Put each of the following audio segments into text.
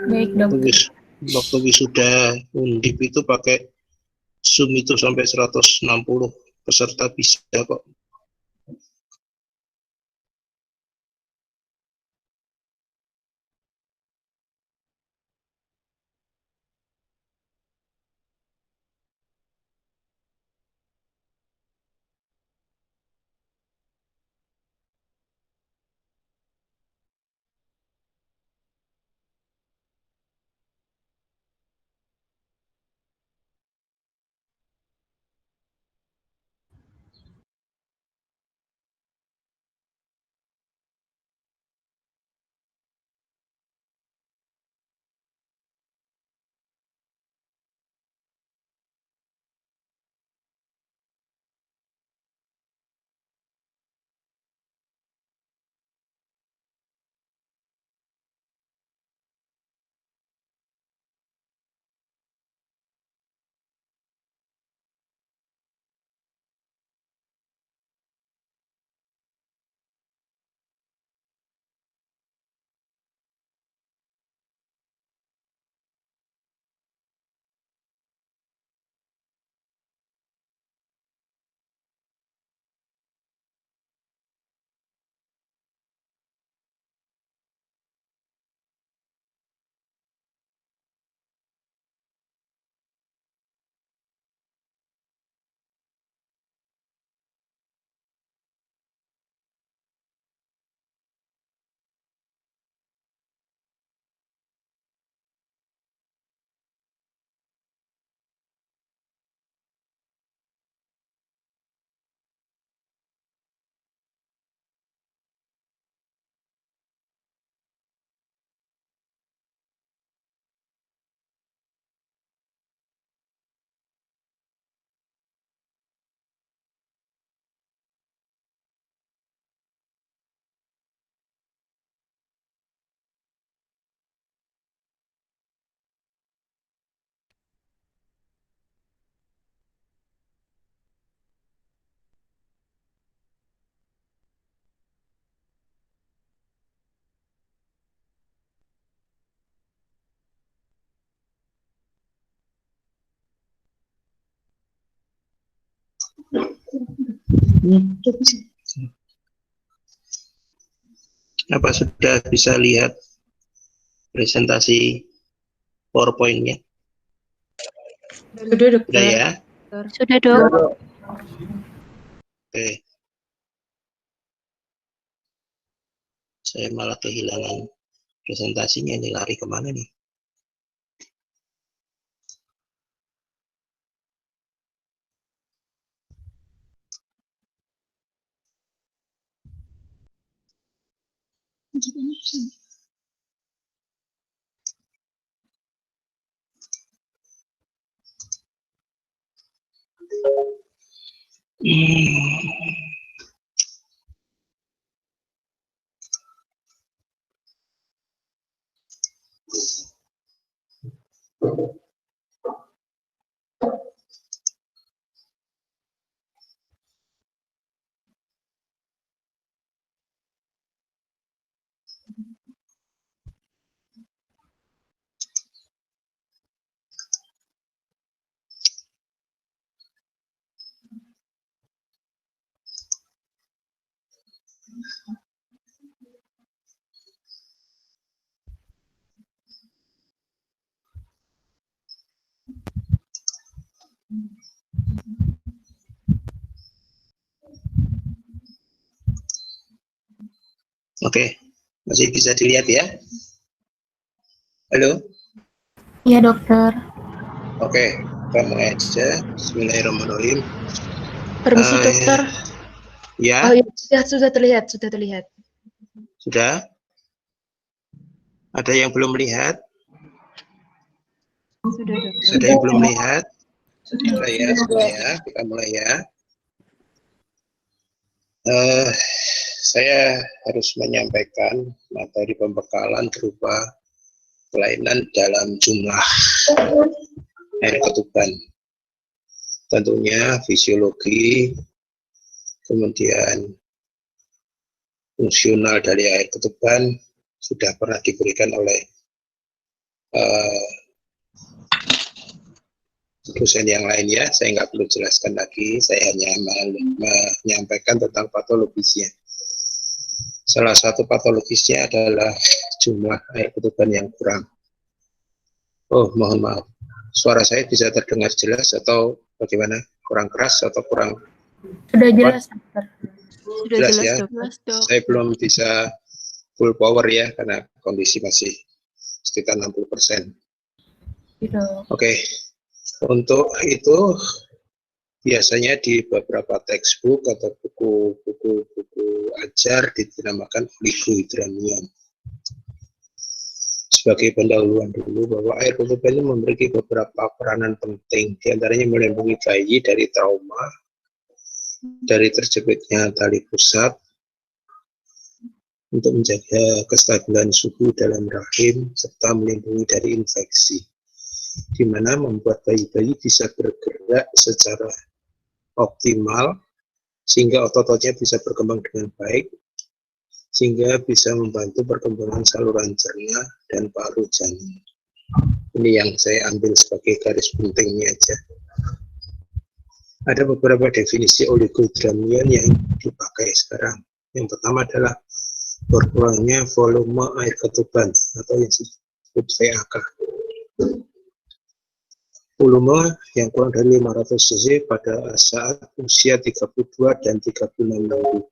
Baik, dokter. Waktu wisuda Undip itu pakai Zoom itu sampai 160 peserta bisa kok. Apa sudah bisa lihat presentasi PowerPoint-nya? Sudah, dokter. Sudah ya? Sudah, Dok. Oke. Saya malah kehilangan presentasinya, ini lari kemana nih? Oke, masih bisa dilihat ya? Halo? Iya, dokter. Oke, kita mulai aja. Bismillahirrahmanirrahim. Permisi, dokter. Ya, Oh iya, sudah terlihat, sudah terlihat. sudah? Ada yang belum melihat? Sudah, dokter. Sudah yang belum lihat? Sudah ya, sudah ya. Kita mulai ya. Saya harus menyampaikan materi pembekalan berupa kelainan dalam jumlah air ketuban. Tentunya fisiologi, kemudian fungsional dari air ketuban sudah pernah diberikan oleh eh, dosen yang lain ya, saya nggak perlu jelaskan lagi, saya hanya menyampaikan tentang patologisnya. Salah satu patologisnya adalah jumlah air ketuban yang kurang. Oh, mohon maaf, suara saya bisa terdengar jelas atau bagaimana? Kurang keras atau kurang? Sudah jelas, dokter. Sudah Jelas jelas, ya? dok. Jelas, dok. Saya belum bisa full power ya, karena kondisi masih sekitar 60%. Gitu. Oke, untuk itu biasanya di beberapa textbook atau buku ajar dinamakan oligohidramnion. Sebagai pendahuluan dulu bahwa air ketuban itu memiliki beberapa peranan penting, diantaranya melindungi bayi dari trauma, dari terjepitnya tali pusat, untuk menjaga kestabilan suhu dalam rahim, serta melindungi dari infeksi, di mana membuat bayi-bayi bisa bergerak secara optimal, sehingga otot-ototnya bisa berkembang dengan baik, sehingga bisa membantu perkembangan saluran cerna dan paru janin. Ini yang saya ambil sebagai garis pentingnya aja. Ada beberapa definisi oligohidramnion yang dipakai sekarang. Yang pertama adalah berkurangnya volume air ketuban atau yang disebut VAK. Volume yang kurang dari 500 cc pada saat usia 32 dan 36 minggu.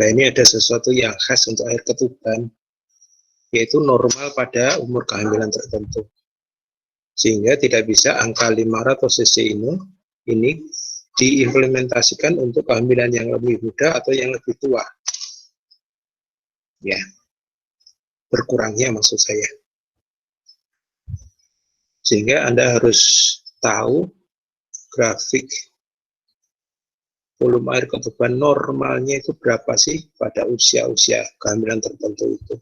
Nah, ini ada sesuatu yang khas untuk air ketuban, yaitu normal pada umur kehamilan tertentu. Sehingga tidak bisa angka 500 cc ini diimplementasikan untuk kehamilan yang lebih muda atau yang lebih tua. Ya, berkurangnya maksud saya. Sehingga Anda harus tahu grafik volume air ketuban normalnya itu berapa sih pada usia-usia kehamilan tertentu itu.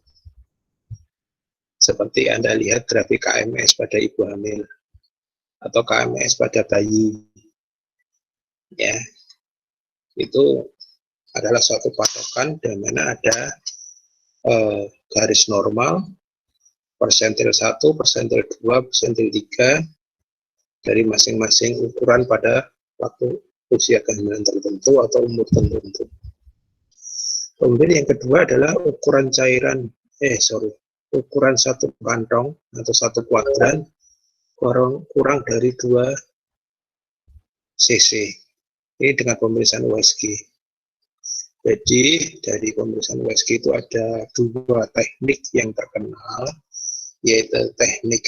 Seperti Anda lihat grafik KMS pada ibu hamil atau KMS pada bayi. Ya, itu adalah suatu patokan di mana ada garis normal, persentil 1, persentil 2, persentil 3 dari masing-masing ukuran pada waktu usia kehamilan tertentu atau umur tertentu. Kemudian yang kedua adalah ukuran cairan, ukuran satu kantong atau satu kuadran kurang dari 2 cc. Ini dengan pemeriksaan USG. Jadi dari pemeriksaan USG itu ada 2 teknik yang terkenal, yaitu teknik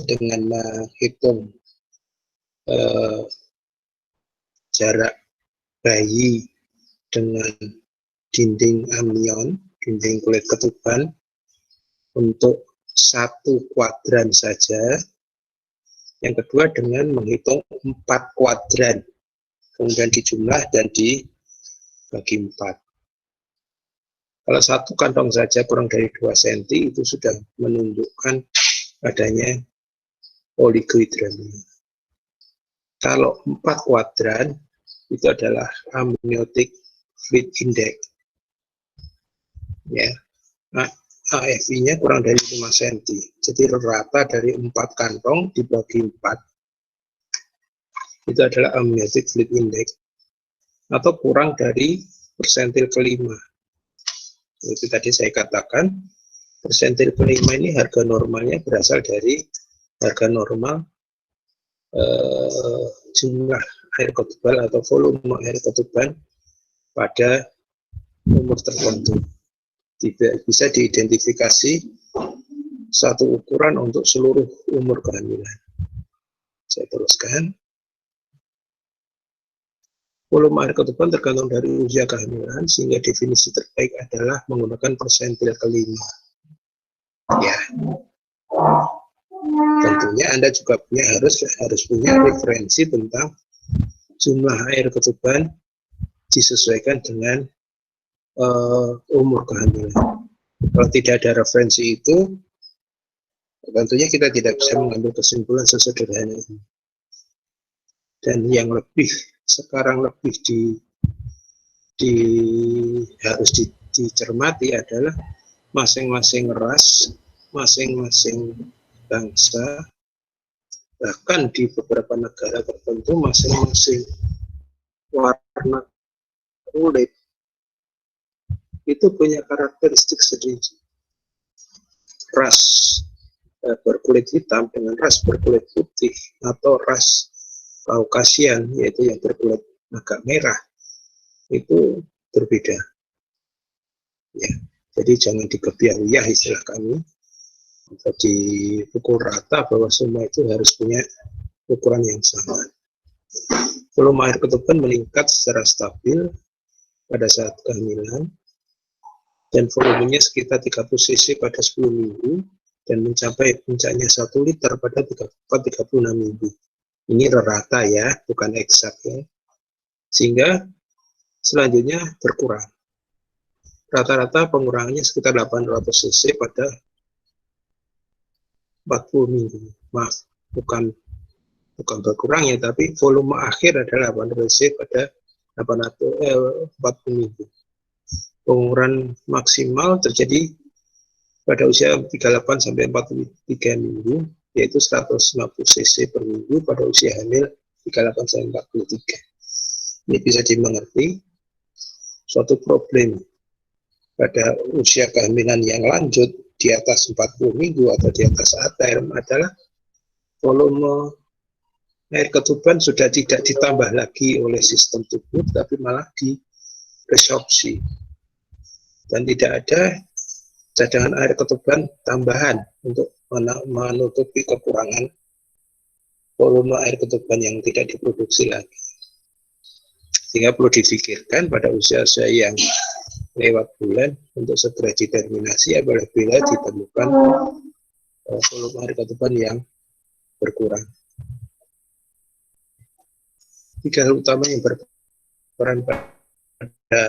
dengan menghitung jarak bayi dengan dinding amnion, dinding kulit ketuban, untuk 1 kuadran saja. Yang kedua dengan menghitung 4 kuadran, kemudian dijumlah dan dibagi 4. Kalau 1 kantong saja kurang dari 2 cm itu sudah menunjukkan adanya oligohidramnion. Kalau 4 kuadran itu adalah amniotic fluid index. Ya. Nah, AFI-nya kurang dari 5 cm. Jadi rata dari 4 kantong dibagi 4 itu adalah amniotic fluid index, atau kurang dari persentil kelima. Itu tadi saya katakan persentil kelima ini harga normalnya berasal dari harga normal jumlah air ketuban atau volume air ketuban pada umur tertentu. Tidak bisa diidentifikasi satu ukuran untuk seluruh umur kehamilan. Saya teruskan. Volume air ketuban tergantung dari usia kehamilan, sehingga definisi terbaik adalah menggunakan persentil kelima. Ya, tentunya Anda juga harus punya referensi tentang jumlah air ketuban disesuaikan dengan umur kehamilan. Kalau tidak ada referensi itu, tentunya kita tidak bisa mengambil kesimpulan sesederhana ini. Dan yang sekarang lebih harus dicermati adalah masing-masing ras masing-masing bangsa, bahkan di beberapa negara tertentu masing-masing warna kulit itu punya karakteristik sendiri. Ras berkulit hitam dengan ras berkulit putih atau ras Kaukasian, yaitu yang berkulit agak merah, itu berbeda. Ya, jadi jangan dikebiayah istilah kami, atau dipukul rata bahwa semua itu harus punya ukuran yang sama. Volume air ketuban meningkat secara stabil pada saat kehamilan, dan volumenya sekitar 30 cc pada 10 minggu, dan mencapai puncaknya 1 liter pada 36 minggu. Ini rata ya, bukan eksak ya. Sehingga selanjutnya berkurang. Rata-rata pengurangannya sekitar 800 cc pada 40 minggu. Maaf, bukan berkurang ya, tapi volume akhir adalah 800 cc pada 40 minggu. Pengurangan maksimal terjadi pada usia 38 sampai 43 minggu, yaitu 150 cc per minggu pada usia hamil 38 sampai 43. Ini bisa dimengerti. Suatu problem pada usia kehamilan yang lanjut di atas 40 minggu atau di atas saat term adalah volume air ketuban sudah tidak ditambah lagi oleh sistem tubuh, tapi malah diresorpsi. Dan tidak ada cadangan air ketuban tambahan untuk menutupi kekurangan volume air ketuban yang tidak diproduksi lagi. Sehingga perlu difikirkan pada usia-usia yang lewat bulan untuk segera determinasi apabila ditemukan volume air ketuban yang berkurang. 3 hal utama yang berperan pada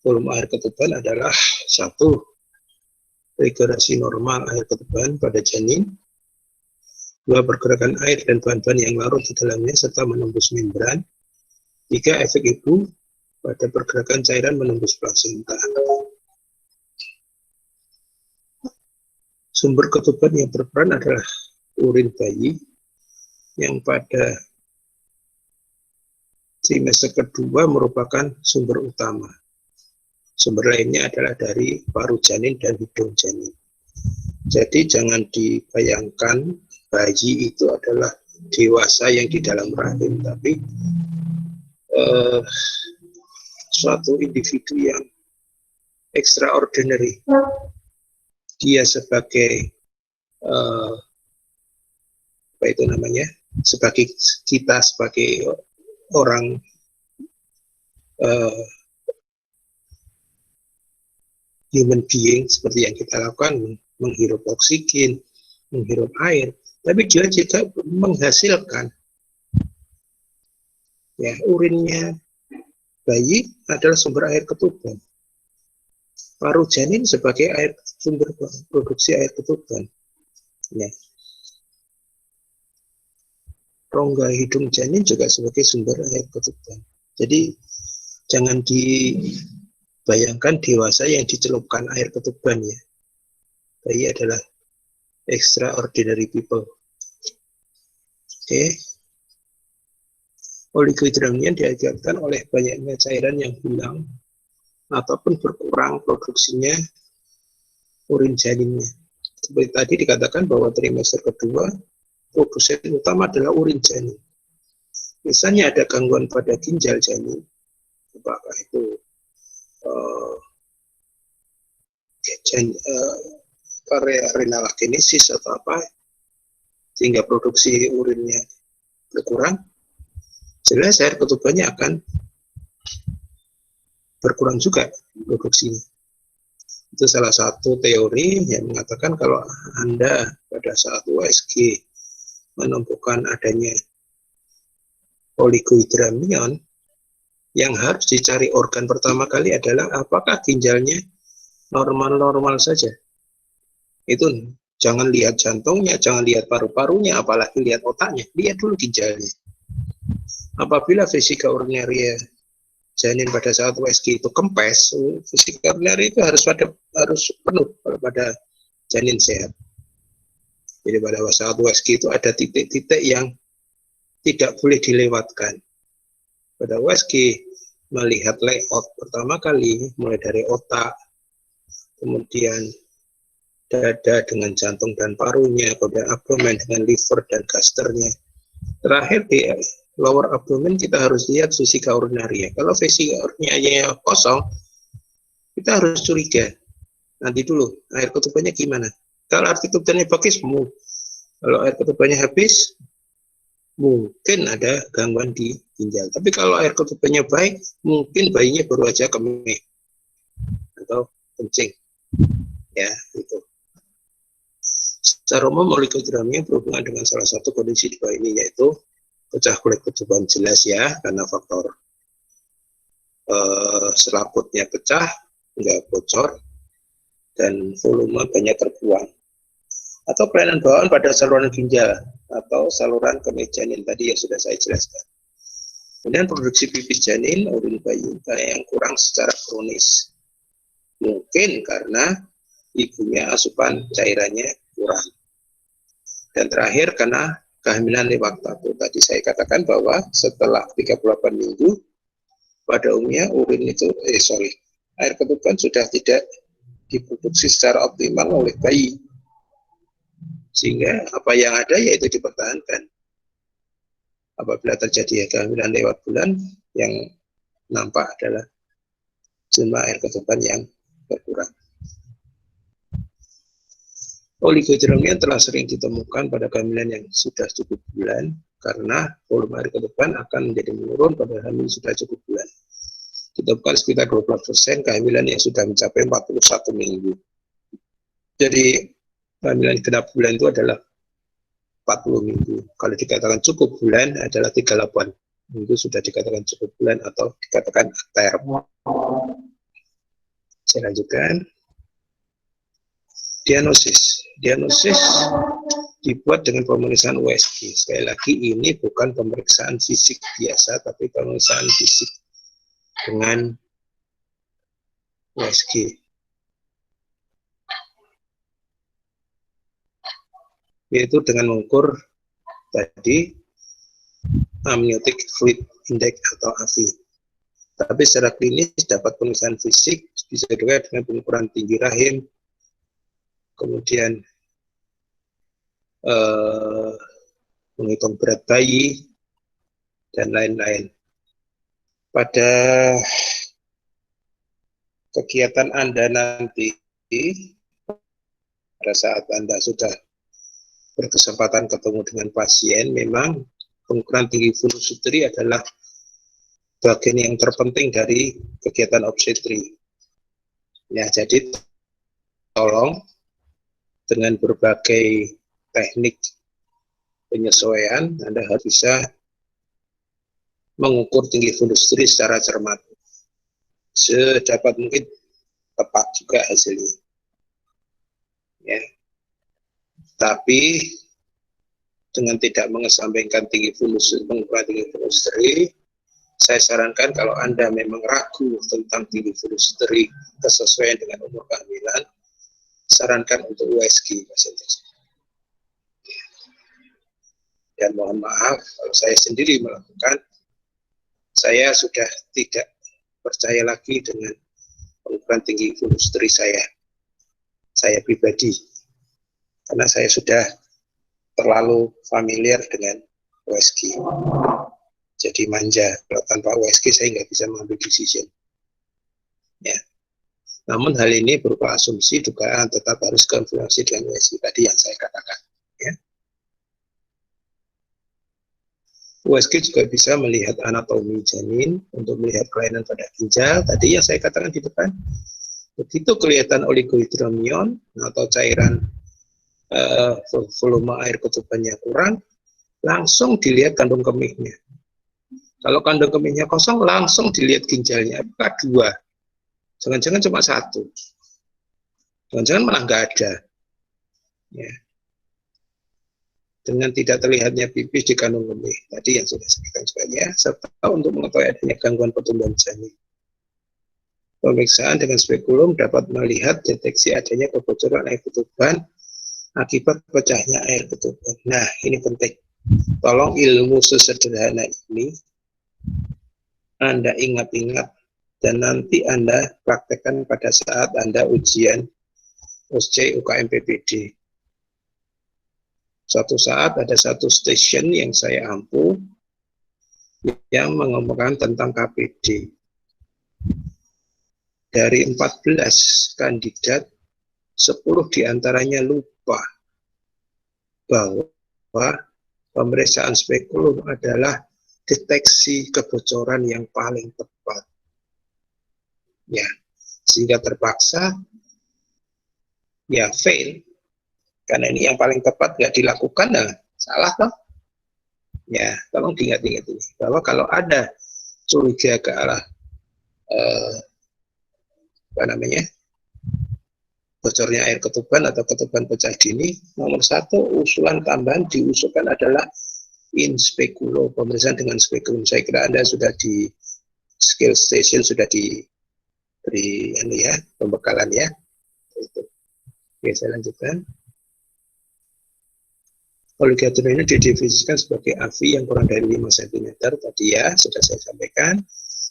volume air ketuban adalah: 1. Regulasi normal air ketuban pada janin. 2. Pergerakan air dan bahan-bahan yang larut di dalamnya serta menembus membran. 3. Efek ibu pada pergerakan cairan menembus plasenta. Sumber ketuban yang berperan adalah urin bayi, yang pada trimester kedua merupakan sumber utama. Sumber lainnya adalah dari paru janin dan hidung janin. Jadi jangan dibayangkan bayi itu adalah dewasa yang di dalam rahim, tapi suatu individu yang extraordinary. Dia sebagai apa itu namanya? Sebagai kita sebagai orang human being seperti yang kita lakukan, menghirup oksigen, menghirup air, tapi dia juga menghasilkan. Ya, urinnya bayi adalah sumber air ketuban. Paru janin sebagai sumber produksi air ketuban. Ya. Rongga hidung janin juga sebagai sumber air ketuban. Jadi jangan dibayangkan dewasa yang dicelupkan air ketuban ya. Bayi adalah extraordinary people. Oke. Oligohidramnion diakibatkan oleh banyaknya cairan yang hilang ataupun berkurang produksinya urin janinnya. Seperti tadi dikatakan bahwa trimester kedua produsen utama adalah urin janin. Misalnya ada gangguan pada ginjal janin, apakah itu renal agenesis atau apa, sehingga produksi urinnya berkurang, jelas air ketubannya akan berkurang juga produksinya. Itu salah satu teori yang mengatakan kalau Anda pada saat USG menemukan adanya oligohidramnion, yang harus dicari organ pertama kali adalah apakah ginjalnya normal-normal saja. Itu jangan lihat jantungnya, jangan lihat paru-parunya, apalagi lihat otaknya. Lihat dulu ginjalnya. Apabila vesika urinaria janin pada saat USG itu kempes, vesika urinary itu harus penuh pada janin sehat. Jadi pada saat USG itu ada titik-titik yang tidak boleh dilewatkan. Pada USG melihat layout pertama kali mulai dari otak, kemudian dada dengan jantung dan parunya, kemudian abdomen dengan liver dan gasternya. Terakhir di lower abdomen kita harus lihat vesika urinaria. Kalau vesika urinarianya kosong, kita harus curiga. Nanti dulu air ketubannya gimana? Kalau air ketubannya bagus, kalau air ketubannya habis, mungkin ada gangguan di ginjal. Tapi kalau air ketubannya baik, mungkin bayinya baru aja kemih atau kencing. Ya, itu. Secara umum oligohidramia berhubungan dengan salah satu kondisi di bawah ini, yaitu pecah kulit ketuban, jelas ya, karena faktor selaputnya pecah, nggak bocor, dan volume banyak terbuang. Atau kelainan bawaan pada saluran ginjal atau saluran kemih janin tadi yang sudah saya jelaskan. Kemudian produksi pipis janin, urin bayi yang kurang secara kronis. Mungkin karena ibunya asupan cairannya kurang. Dan terakhir karena kehamilan lewat tabung. Tadi saya katakan bahwa setelah 38 minggu pada umumnya urin itu air ketuban sudah tidak diproduksi secara optimal oleh bayi. Sehingga apa yang ada yaitu dipertahankan. Apabila terjadi kehamilan lewat bulan, yang nampak adalah jumlah air ketuban yang berkurang. Oligohidramia telah sering ditemukan pada kehamilan yang sudah cukup bulan karena volume air ketuban akan menjadi menurun pada hamil sudah cukup bulan. Ditemukan sekitar 12% kehamilan yang sudah mencapai 41 minggu. Jadi kehamilan genap bulan itu adalah 40 minggu. Kalau dikatakan cukup bulan adalah 38 minggu sudah dikatakan cukup bulan atau dikatakan term. Saya lanjutkan. Diagnosis dibuat dengan pemeriksaan USG. Sekali lagi ini bukan pemeriksaan fisik biasa, tapi pemeriksaan fisik dengan USG. Yaitu dengan mengukur tadi amniotic fluid index atau AFI. Tapi secara klinis dapat pemeriksaan fisik bisa juga dengan pengukuran tinggi rahim, kemudian menghitung berat bayi, dan lain-lain. Pada kegiatan Anda nanti, pada saat Anda sudah berkesempatan ketemu dengan pasien, memang pengukuran tinggi fulus uteri adalah bagian yang terpenting dari kegiatan obstetri. Ya, jadi tolong dengan berbagai teknik penyesuaian, Anda harus bisa mengukur tinggi fulus uteri secara cermat. Sedapat mungkin tepat juga hasilnya. Ya. Tapi dengan tidak mengesampingkan pengukuran tinggi fulus uteri, saya sarankan kalau Anda memang ragu tentang tinggi fulus uteri kesesuaian dengan umur kehamilan, sarankan untuk USG pasien tersebut. Dan mohon maaf kalau saya sendiri melakukan, saya sudah tidak percaya lagi dengan pengukuran tinggi fulus uteri saya pribadi, karena saya sudah terlalu familiar dengan USG. Jadi manja, kalau tanpa USG saya nggak bisa mengambil decision. Ya. Namun hal ini berupa asumsi, dugaan, tetap harus konfirmasi dengan USG tadi yang saya katakan. Ya. USG juga bisa melihat anatomi janin untuk melihat kelainan pada ginjal. Tadi yang saya katakan di depan, begitu kelihatan oligohidromion atau cairan volume air ketubannya kurang, langsung dilihat kandung kemihnya. Kalau kandung kemihnya kosong, langsung dilihat ginjalnya. Apakah 2? Jangan-jangan cuma 1. Jangan-jangan malah nggak ada. Ya. dengan tidak terlihatnya pipis di kandung kemih tadi yang sudah saya sebutkan, serta untuk mengetahui adanya gangguan pertumbuhan janin. Pemeriksaan dengan spekulum dapat melihat deteksi adanya kebocoran air ketuban akibat pecahnya air ketuban. Nah, ini penting. Tolong ilmu sesederhana ini Anda ingat-ingat dan nanti Anda praktekkan pada saat Anda ujian USC UKM PPD. Suatu saat ada satu stasiun yang saya ampu yang mengomongkan tentang KPD. Dari 14 kandidat, 10 diantaranya lupa bahwa pemeriksaan spekulum adalah deteksi kebocoran yang paling tepat. Ya, sehingga terpaksa ya fail. Karena ini yang paling tepat nggak dilakukan, nah salah toh. Ya, tolong diingat-ingat ini bahwa kalau ada curiga ke arah bocornya air ketuban atau ketuban pecah dini, nomor satu usulan tambahan diusulkan adalah in speculo, pemeriksaan dengan spekulum. Saya kira Anda sudah di skill station sudah diberi pembekalan ya. Oke, saya lanjutkan. Oligotrium ini didefinisikan sebagai AVI yang kurang dari 5 cm tadi ya, sudah saya sampaikan.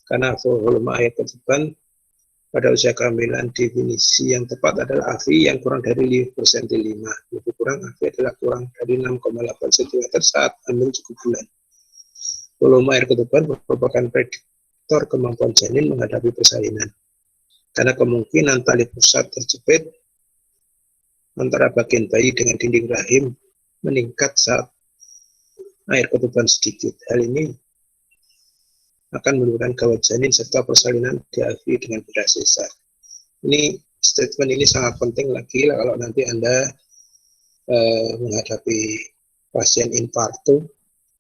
Karena volume air ketuban pada usia kehamilan, definisi yang tepat adalah AVI yang kurang dari 5%. Lebih kurang AVI adalah kurang dari 6,8 cm saat hamil cukup bulan. Volume air ketuban merupakan prediktor kemampuan janin menghadapi persalinan. Karena kemungkinan tali pusat terjepit antara bagian bayi dengan dinding rahim meningkat saat air ketuban sedikit. Hal ini akan menimbulkan gawat janin serta persalinan diakhiri dengan bedah sesar. Ini statement ini sangat penting lagi kalau nanti Anda menghadapi pasien infartu,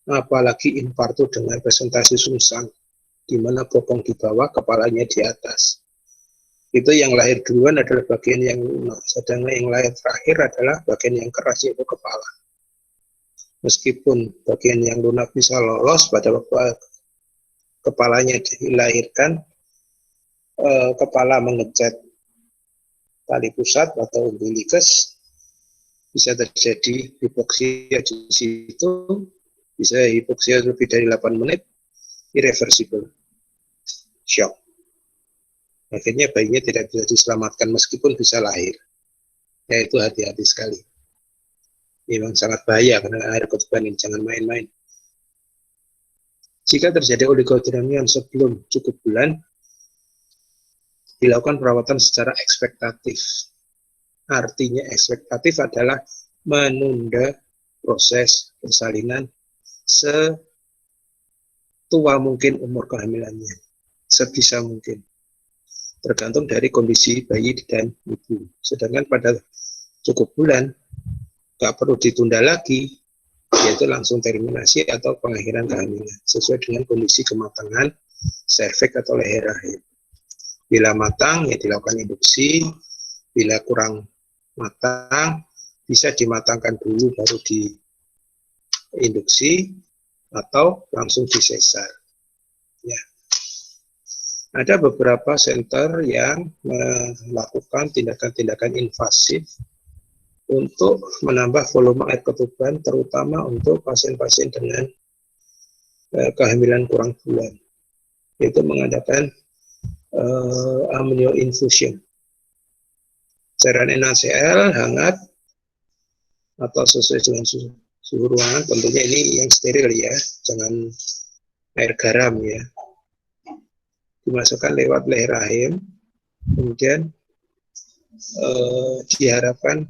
apalagi infartu dengan presentasi sungsang, di mana bokong di bawah, kepalanya di atas. Itu yang lahir duluan adalah bagian yang lunak, sedangkan yang lahir terakhir adalah bagian yang keras, yaitu kepala. Meskipun bagian yang lunak bisa lolos pada waktu kepalanya dilahirkan, kepala mengecat tali pusat atau umbilicus, bisa terjadi hipoksia di situ, bisa hipoksia lebih dari 8 menit, irreversible shock. Akhirnya bayinya tidak bisa diselamatkan meskipun bisa lahir. Yaitu hati-hati sekali. Memang sangat bahaya karena air ketuban ini, jangan main-main. Jika terjadi oligotrium sebelum cukup bulan, dilakukan perawatan secara ekspektatif. Artinya ekspektatif adalah menunda proses persalinan setua mungkin umur kehamilannya, sebisa mungkin. Tergantung dari kondisi bayi dan ibu. Sedangkan pada cukup bulan, nggak perlu ditunda lagi, yaitu langsung terminasi atau pengakhiran kehamilan sesuai dengan kondisi kematangan serviks atau leher rahim. Bila matang ya dilakukan induksi, bila kurang matang bisa dimatangkan dulu baru diinduksi atau langsung disesar. Ya. Ada beberapa center yang melakukan tindakan-tindakan invasif untuk menambah volume air ketuban, terutama untuk pasien-pasien dengan kehamilan kurang bulan, yaitu mengadakan amnio infusion, cairan NaCl hangat atau sesuai dengan suhu ruangan, tentunya ini yang steril ya, jangan air garam ya. Dimasukkan lewat leher rahim, kemudian diharapkan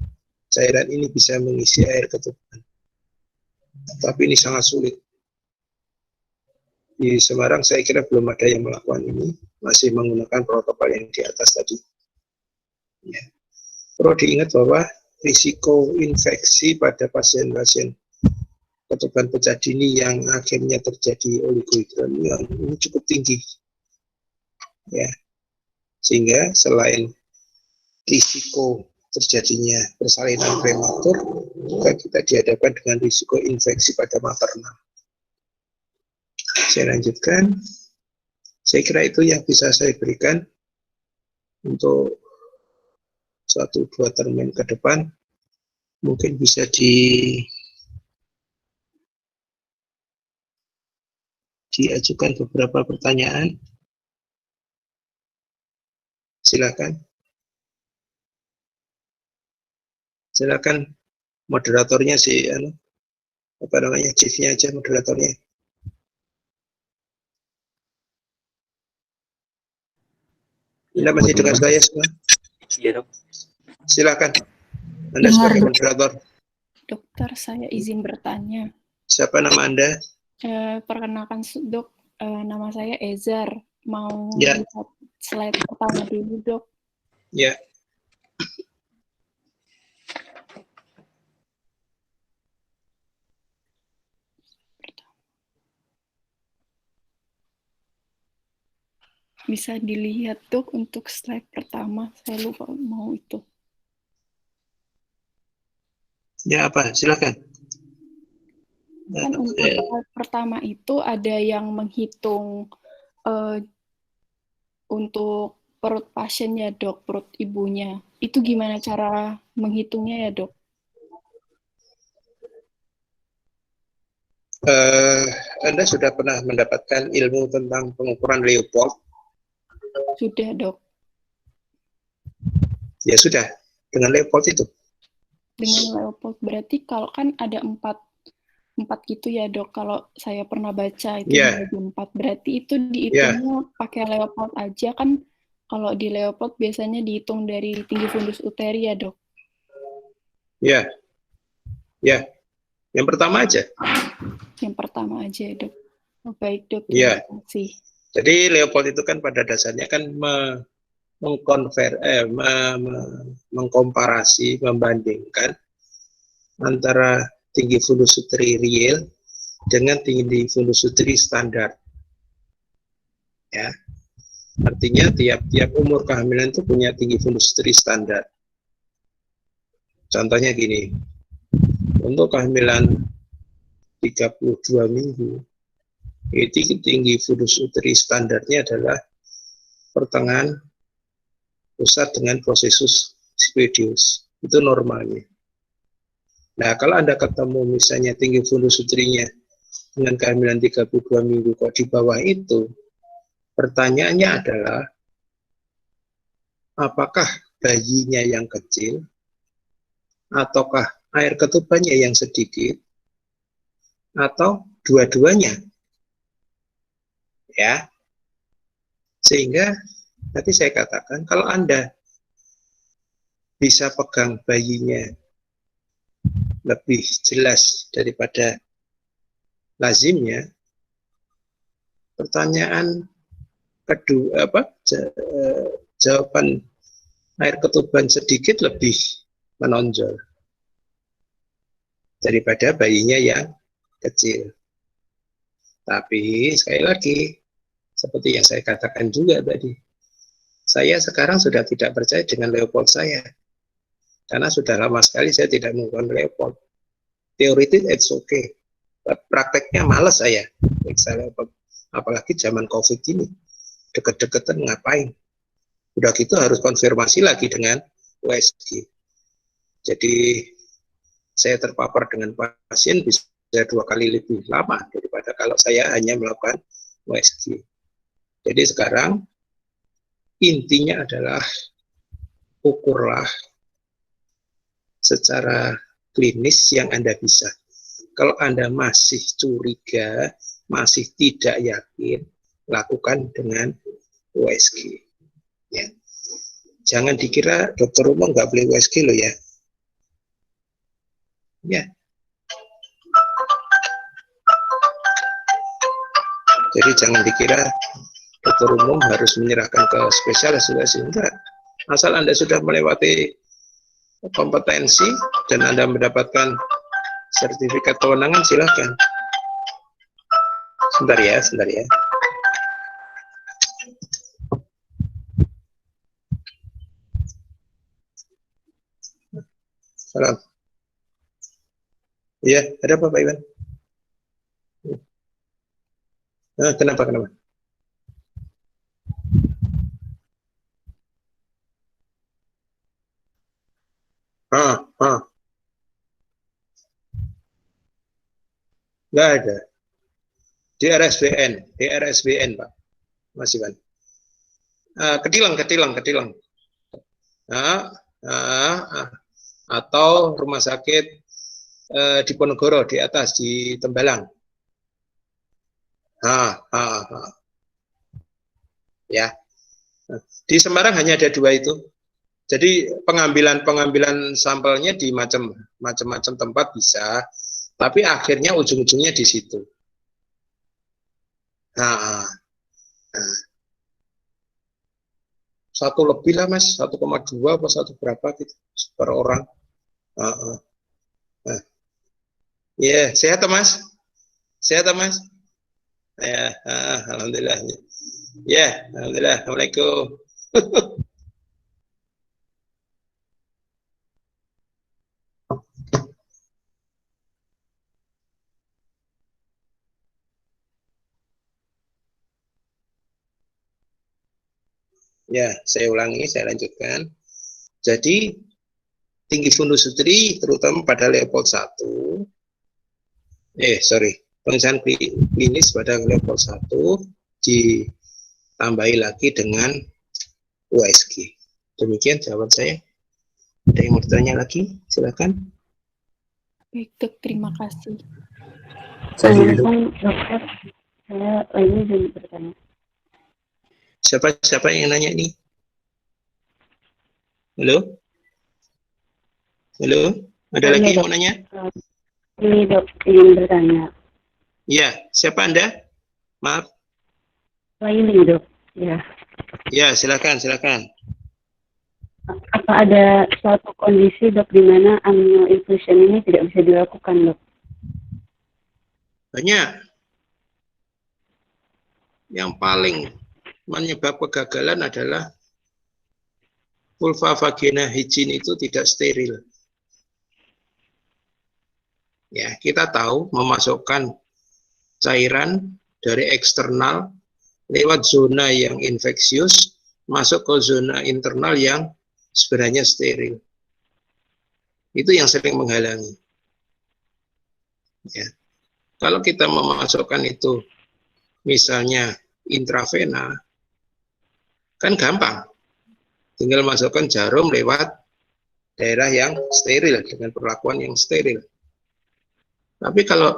cairan ini bisa mengisi air ketuban. Tapi ini sangat sulit. Di Semarang saya kira belum ada yang melakukan ini, masih menggunakan protokol yang di atas tadi. Ya. Perlu diingat bahwa risiko infeksi pada pasien-pasien ketuban pecah dini yang akhirnya terjadi oligohidromion ini cukup tinggi. Ya. Sehingga selain risiko terjadinya persalinan prematur, Juga kita dihadapkan dengan risiko infeksi pada maternal. Saya lanjutkan. Saya kira itu yang bisa saya berikan untuk 1-2 termin ke depan. Mungkin bisa diajukan beberapa pertanyaan. Silakan. Silakan moderatornya chiefnya aja moderatornya. Anda masih dengar saya semua? Iya, Dok. Silakan. Anda Dengar, sebagai Dok. moderator. Dokter, saya izin bertanya. Siapa nama Anda? Perkenalkan, Dok. Nama saya Ezar. Mau Ya. lihat slide pertama dulu, Dok. Ya. Bisa dilihat, Dok, untuk slide pertama. Saya lupa mau itu. Ya apa? Silakan. Kan untuk slide pertama itu ada yang menghitung untuk perut pasiennya, Dok, perut ibunya. Itu gimana cara menghitungnya ya, Dok? Anda sudah pernah mendapatkan ilmu tentang pengukuran Leopold? Sudah, Dok. Ya sudah, dengan Leopold itu. Dengan Leopold berarti kalau kan ada empat gitu ya, Dok. Kalau saya pernah baca itu Ya. dibagi 4, berarti itu dihitungnya pakai Leopold aja kan? Kalau di Leopold biasanya dihitung dari tinggi fundus uteri ya, Dok? Ya. Ya. Yang pertama aja. Yang pertama aja, Dok. Oh, baik, Dok. Ya. Terima kasih. Jadi Leopold itu kan pada dasarnya kan mengkomparasi, membandingkan antara tinggi fundus uteri real dengan tinggi fundus uteri standar. Ya. Artinya tiap umur kehamilan itu punya tinggi fundus uteri standar. Contohnya gini. Untuk kehamilan 32 minggu, itu tinggi fundus uteri standarnya adalah pertengahan pusat dengan prosesus spedius. Itu normalnya. Nah, kalau Anda ketemu misalnya tinggi fundus uterinya dengan kehamilan 32 minggu kok di bawah itu, pertanyaannya adalah apakah bayinya yang kecil ataukah air ketubannya yang sedikit atau dua-duanya? Ya. Sehingga tadi saya katakan kalau Anda bisa pegang bayinya lebih jelas daripada lazimnya, pertanyaan kedua jawaban air ketuban sedikit lebih menonjol daripada bayinya yang kecil. Tapi sekali lagi seperti yang saya katakan juga tadi, saya sekarang sudah tidak percaya dengan Leopold saya karena sudah lama sekali saya tidak menggunakan Leopold. Teoritis it's okay, prakteknya malas saya periksa Leopold, apalagi zaman COVID ini deket-deketan ngapain, udah gitu harus konfirmasi lagi dengan USG. Jadi saya terpapar dengan pasien bisa 2 kali lebih lama daripada kalau saya hanya melakukan USG. Jadi sekarang intinya adalah ukurlah secara klinis yang Anda bisa. Kalau Anda masih curiga, masih tidak yakin, lakukan dengan USG. Ya. Jangan dikira dokter umum nggak boleh USG loh ya. Ya. Jadi jangan dikira dokter umum harus menyerahkan ke spesialis USG. Enggak. Asal Anda sudah melewati kompetensi dan Anda mendapatkan sertifikat kewenangan, silakan. Sebentar ya. Salam. Iya, ada apa Pak Iwan? Kenapa? Ah, nggak ada. Di RSBN Pak, Mas Iwan. Ketilang. Atau rumah sakit di Ponorogo di atas di Tembalang. Ya. Di Semarang hanya ada 2 itu. Jadi pengambilan sampelnya di macam-macam tempat bisa, tapi akhirnya ujung-ujungnya di situ. Satu lebih lah Mas, 1,2 apa 1 berapa gitu per orang. Sehat Mas? Sehat Mas? Ya, alhamdulillah. Ya, alhamdulillah. Assalamualaikum. Ya, saya ulangi, saya lanjutkan. Jadi, tinggi fundus uteri terutama pada Leopold 1, pemeriksaan klinis pada Leopold 1 ditambahi lagi dengan USG. Demikian jawaban saya. Ada yang mau bertanya lagi? Silakan. Baik, Dok, terima kasih. Assalamualaikum dokter, saya lagi izin bertanya. Siapa yang nanya ini? Halo? Ada lagi yang mau nanya? Ini dok, ingin bertanya. Ya, siapa Anda? Maaf. Laili dok, ya. Ya, silakan. Apa ada suatu kondisi dok di mana amnioinfusion ini tidak bisa dilakukan dok? Banyak. Yang paling menyebab kegagalan adalah vulva vagina hygiene itu tidak steril. Ya, kita tahu memasukkan cairan dari eksternal lewat zona yang infeksius masuk ke zona internal yang sebenarnya steril. Itu yang sering menghalangi. Ya. Kalau kita memasukkan itu misalnya intravena, kan gampang. Tinggal masukkan jarum lewat daerah yang steril dengan perlakuan yang steril. Tapi kalau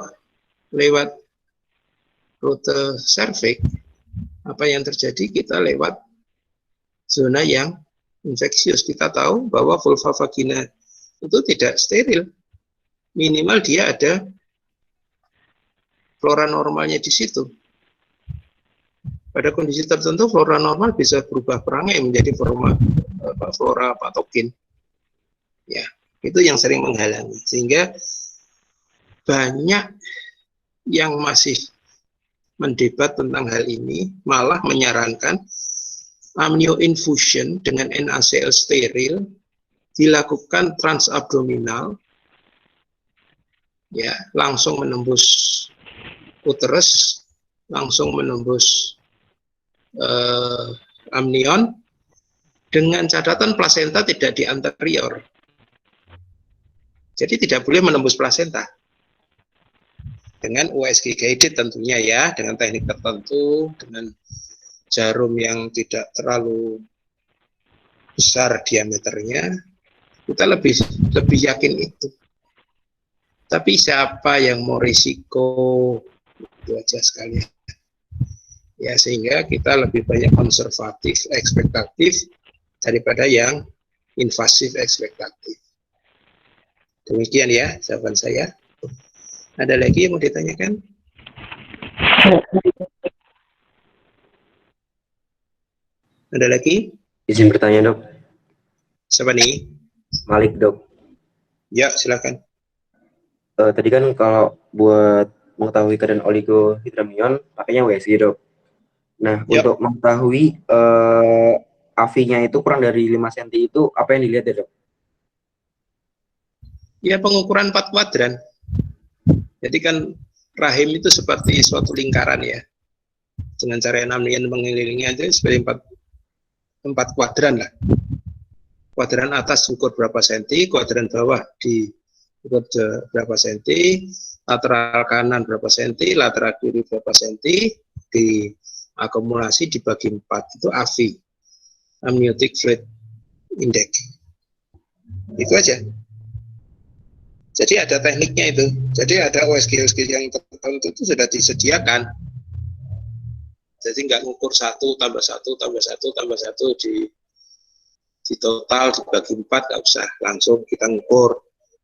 lewat rute serviks, apa yang terjadi? Kita lewat zona yang infeksius. Kita tahu bahwa vulva vagina itu tidak steril. Minimal dia ada flora normalnya di situ. Pada kondisi tertentu flora normal bisa berubah perangai menjadi flora patogen. Ya, itu yang sering menghalangi. Sehingga banyak yang masih mendebat tentang hal ini, malah menyarankan amnioinfusion dengan NaCl steril dilakukan transabdominal, ya, langsung menembus uterus, langsung menembus amnion, dengan catatan plasenta tidak di anterior. Jadi tidak boleh menembus plasenta. Dengan USG guided tentunya ya, dengan teknik tertentu, dengan jarum yang tidak terlalu besar diameternya, kita lebih yakin itu. Tapi siapa yang mau risiko, itu aja sekalian. Ya, sehingga kita lebih banyak konservatif, ekspektatif daripada yang invasif, ekspektatif. Demikian ya jawaban saya. Ada lagi yang mau ditanyakan? Ada lagi? Izin bertanya dok. Siapa nih? Malik dok. Ya, silakan. Tadi kan kalau buat mengetahui keadaan oligohydramnion pakainya USG dok. Nah, untuk mengetahui AV-nya itu kurang dari 5 cm itu apa yang dilihat ya dok? Ya, pengukuran 4 kuadran. Jadi kan rahim itu seperti suatu lingkaran ya. Dengan cara Namian mengelilingi aja seperti empat kuadran lah. Kuadran atas ukur berapa senti, kuadran bawah di ukur berapa senti, lateral kanan berapa senti, lateral kiri berapa senti, di akumulasi dibagi 4 itu AFI, Amniotic Fluid Index. Itu aja. Jadi ada tekniknya itu. Jadi ada USG yang tertentu itu sudah disediakan. Jadi nggak ngukur 1 tambah 1 tambah 1 tambah 1 di total dibagi 4, nggak usah. Langsung kita ngukur,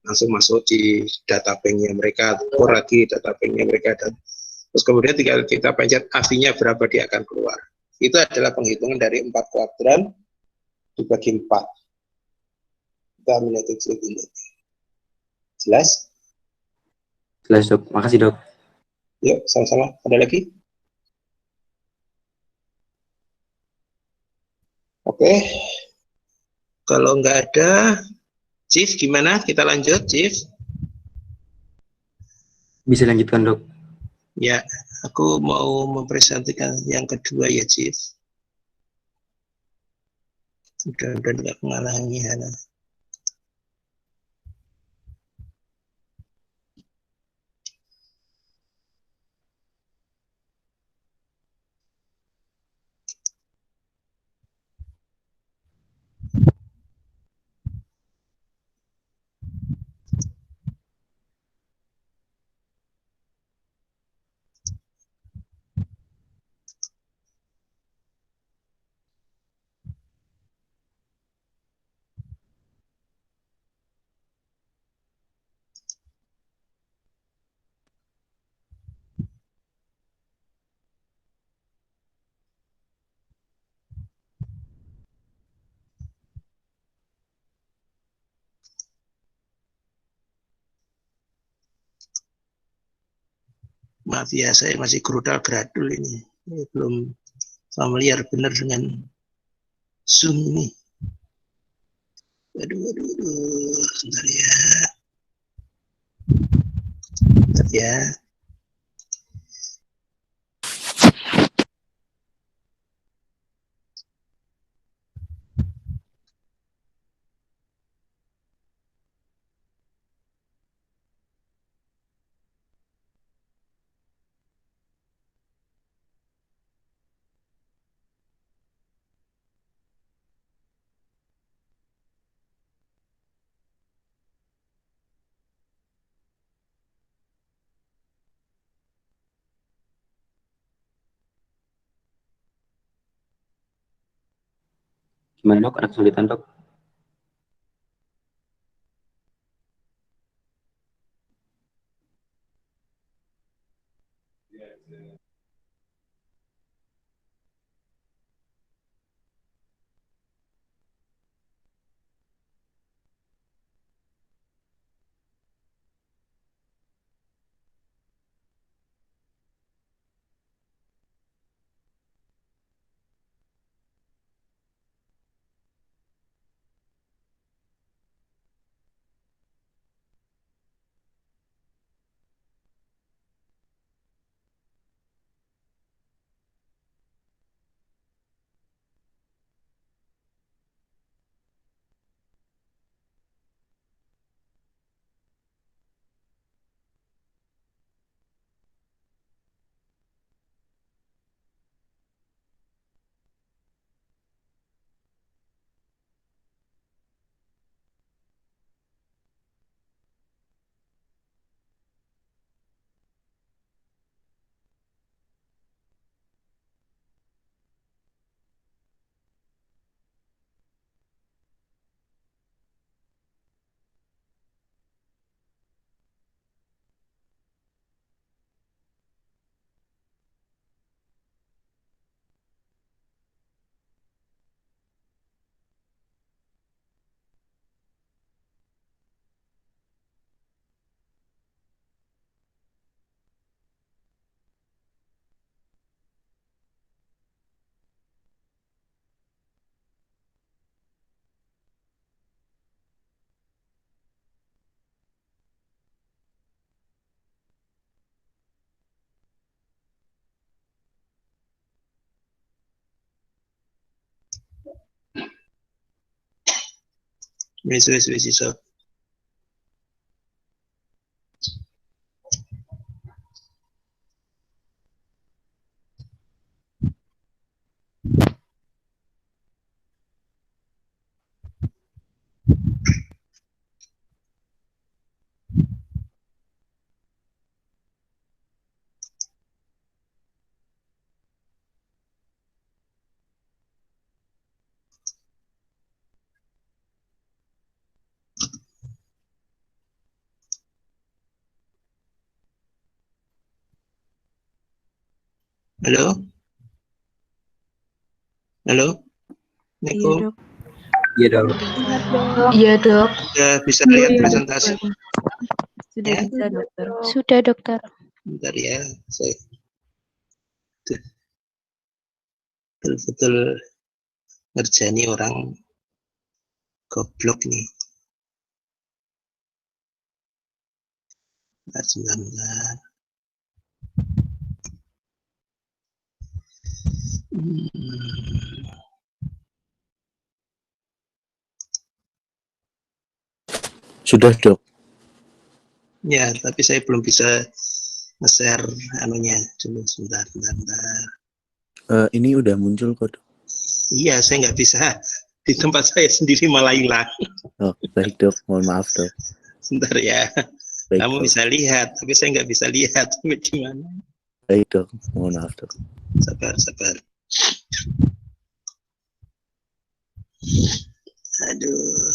langsung masuk di data banknya mereka, ukur lagi data banknya mereka, dan terus kemudian tinggal kita pencet AFI-nya berapa dia akan keluar. Itu adalah penghitungan dari 4 kuadran dibagi 4. Kita Amniotic Fluid Index. Jelas? Jelas dok, makasih dok. Yuk, sama-sama. Ada lagi? Oke. Kalau nggak ada, Chief gimana? Kita lanjut, Chief. Bisa lanjutkan dok. Ya, aku mau mempresentasikan yang kedua ya, Chief. Mudah-mudahan nggak menghalangi Hana. Maaf ya, saya masih grudal gradul ini. Belum familiar benar dengan Zoom ini. Aduh, sebentar ya. Sebentar ya. Gimana dok, ada kesulitan dok? Wis iso. Halo? Halo? Assalamualaikum. Iya dong. Iya, Dok. Sudah bisa lihat presentasi? Sudah Ya? bisa, dokter. Sudah, Dokter. Bentar ya, saya betul-betul ngerjani orang goblok nih. Sebentar. Sudah, Dok. Ya, tapi saya belum bisa nge-share anunya. Dulu sebentar. Ini udah muncul kok, Dok. Iya, saya nggak bisa. Di tempat saya sendiri malah hilang. Oh, baik, Dok. Mohon maaf, Dok. Sebentar ya. Baik, Kamu Dok. bisa lihat, tapi saya nggak bisa lihat. Gimana? Baik, Dok. Mohon maaf, Dok. Sabar. Aduh.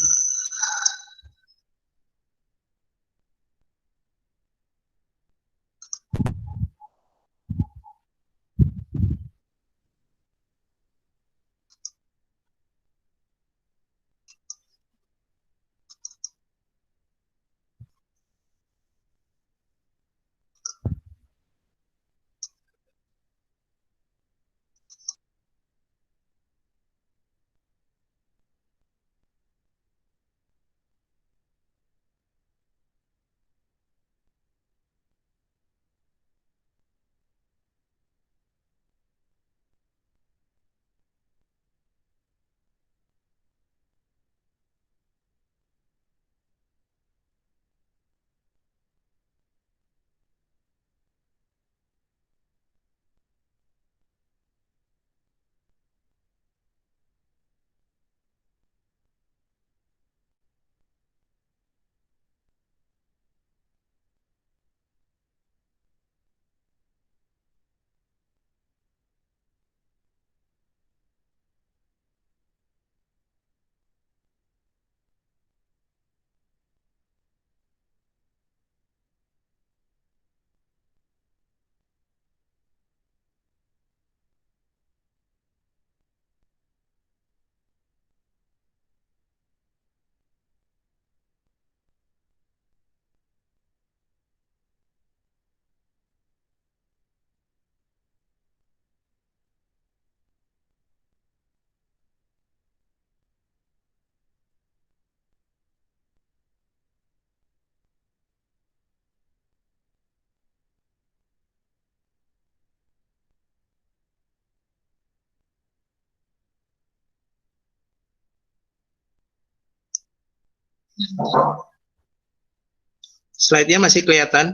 Slide-nya masih kelihatan?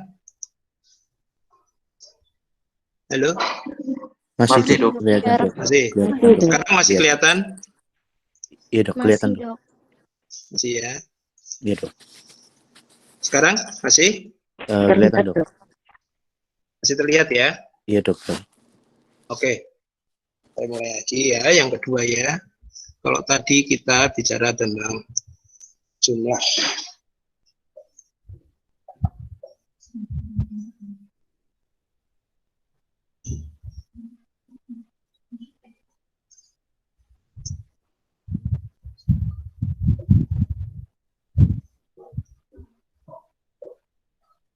Halo? Masih, Masih, Dok. Dok. Kelihatan, Dok. Masih? Kelihatan, Dok. Sekarang masih kelihatan? Iya, Dok. Kelihatan, Dok. Masih ya. Iya, Dok. Sekarang masih? Kelihatan, Dok. Masih terlihat ya? Iya, Dokter. Oke. Saya mulai lagi ya. Yang kedua ya. Kalau tadi kita bicara tentang jumlah.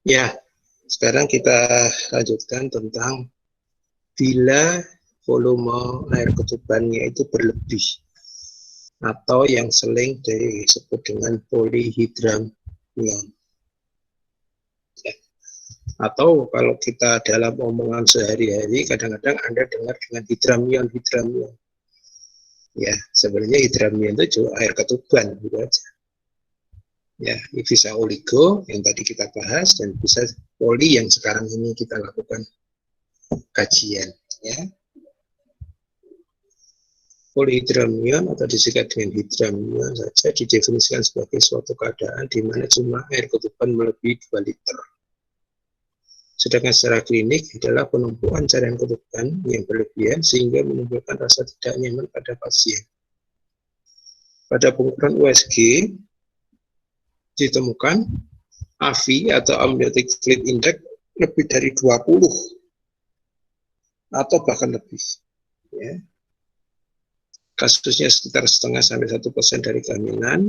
Ya, sekarang kita lanjutkan tentang bila volume air ketubannya itu berlebih atau yang sering disebut dengan polyhydramnion. Ya. Atau kalau kita dalam omongan sehari-hari kadang-kadang Anda dengar dengan hidramion. Ya, sebenarnya hidramion itu juga air ketuban gitu aja. Ya, bisa oligo yang tadi kita bahas dan bisa poli yang sekarang ini kita lakukan kajian. Ya. Polyhydramnion atau disingkat dengan hydramnion saja didefinisikan sebagai suatu keadaan di mana jumlah air ketuban melebihi 2 liter. Sedangkan secara klinik adalah penumpukan cairan ketuban yang berlebihan sehingga menimbulkan rasa tidak nyaman pada pasien. Pada pengukuran USG ditemukan AFI atau Amniotic Fluid Index lebih dari 20 atau bahkan lebih. Ya. Kasusnya sekitar 0,5–1% dari kehamilan,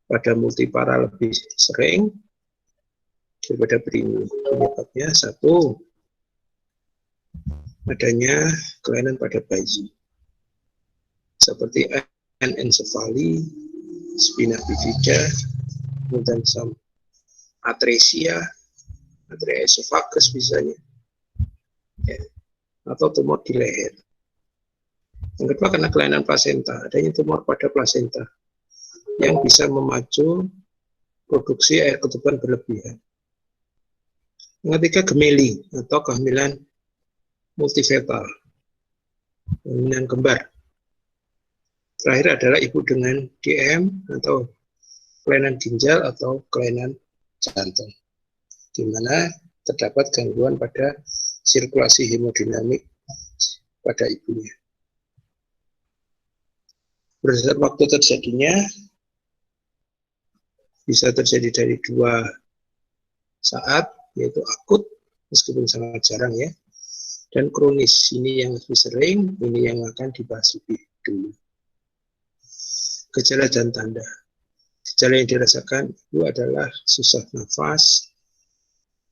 pada multipara lebih sering daripada primi. Penyebabnya satu, adanya kelainan pada bayi, seperti anencefali, spina bifida, kemudian atresia esophagus misalnya, ya, atau tumor di leher. Yang kedua karena kelainan plasenta, adanya tumor pada plasenta yang bisa memacu produksi air ketuban berlebihan. Yang ketiga gemeli atau kehamilan multifetal, kehamilan kembar. Terakhir adalah ibu dengan DM atau kelainan ginjal atau kelainan jantung, di mana terdapat gangguan pada sirkulasi hemodinamik pada ibunya. Berdasarkan waktu terjadinya bisa terjadi dari 2 saat, yaitu akut, meskipun sangat jarang ya, dan kronis. Ini yang lebih sering, ini yang akan dibahas lebih dulu. Gejala dan tanda. Gejala yang dirasakan itu adalah susah nafas,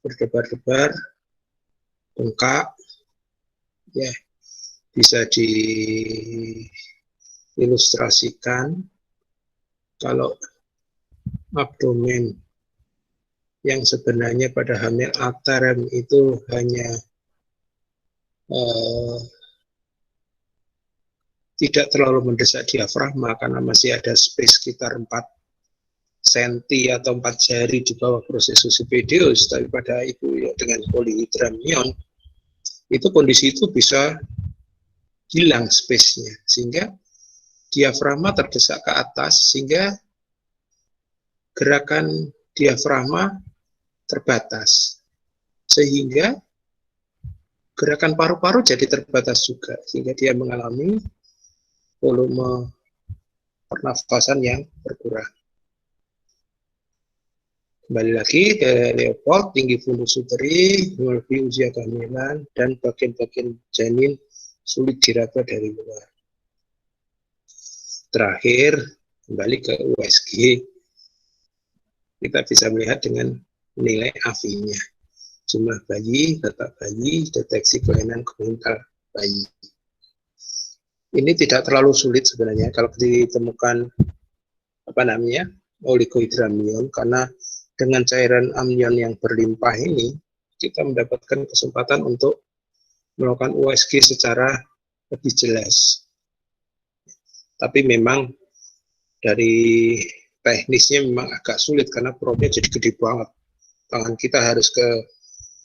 berdebar-debar, bengkak, ya, bisa diilustrasikan kalau abdomen yang sebenarnya pada hamil aterem itu hanya tidak terlalu mendesak diafragma karena masih ada space sekitar 4 cm atau 4 jari di bawah proses epididymis, tapi pada ibu ya, dengan polyhydramnion itu kondisi itu bisa hilang space-nya sehingga diafragma terdesak ke atas sehingga gerakan diafragma terbatas sehingga gerakan paru-paru jadi terbatas juga sehingga dia mengalami volume pernafasan yang berkurang. Kembali lagi ke Leopold, tinggi fundus uteri melebihi usia kehamilan dan bagian-bagian janin sulit diraba dari luar. Terakhir, kembali ke USG, kita bisa melihat dengan nilai AFI-nya. Jumlah bayi, letak bayi, deteksi kelainan komentar bayi. Ini tidak terlalu sulit sebenarnya kalau ditemukan oligohydramnion, karena dengan cairan amnion yang berlimpah ini kita mendapatkan kesempatan untuk melakukan USG secara lebih jelas. Tapi memang dari teknisnya memang agak sulit karena probnya jadi gede banget. Tangan kita harus ke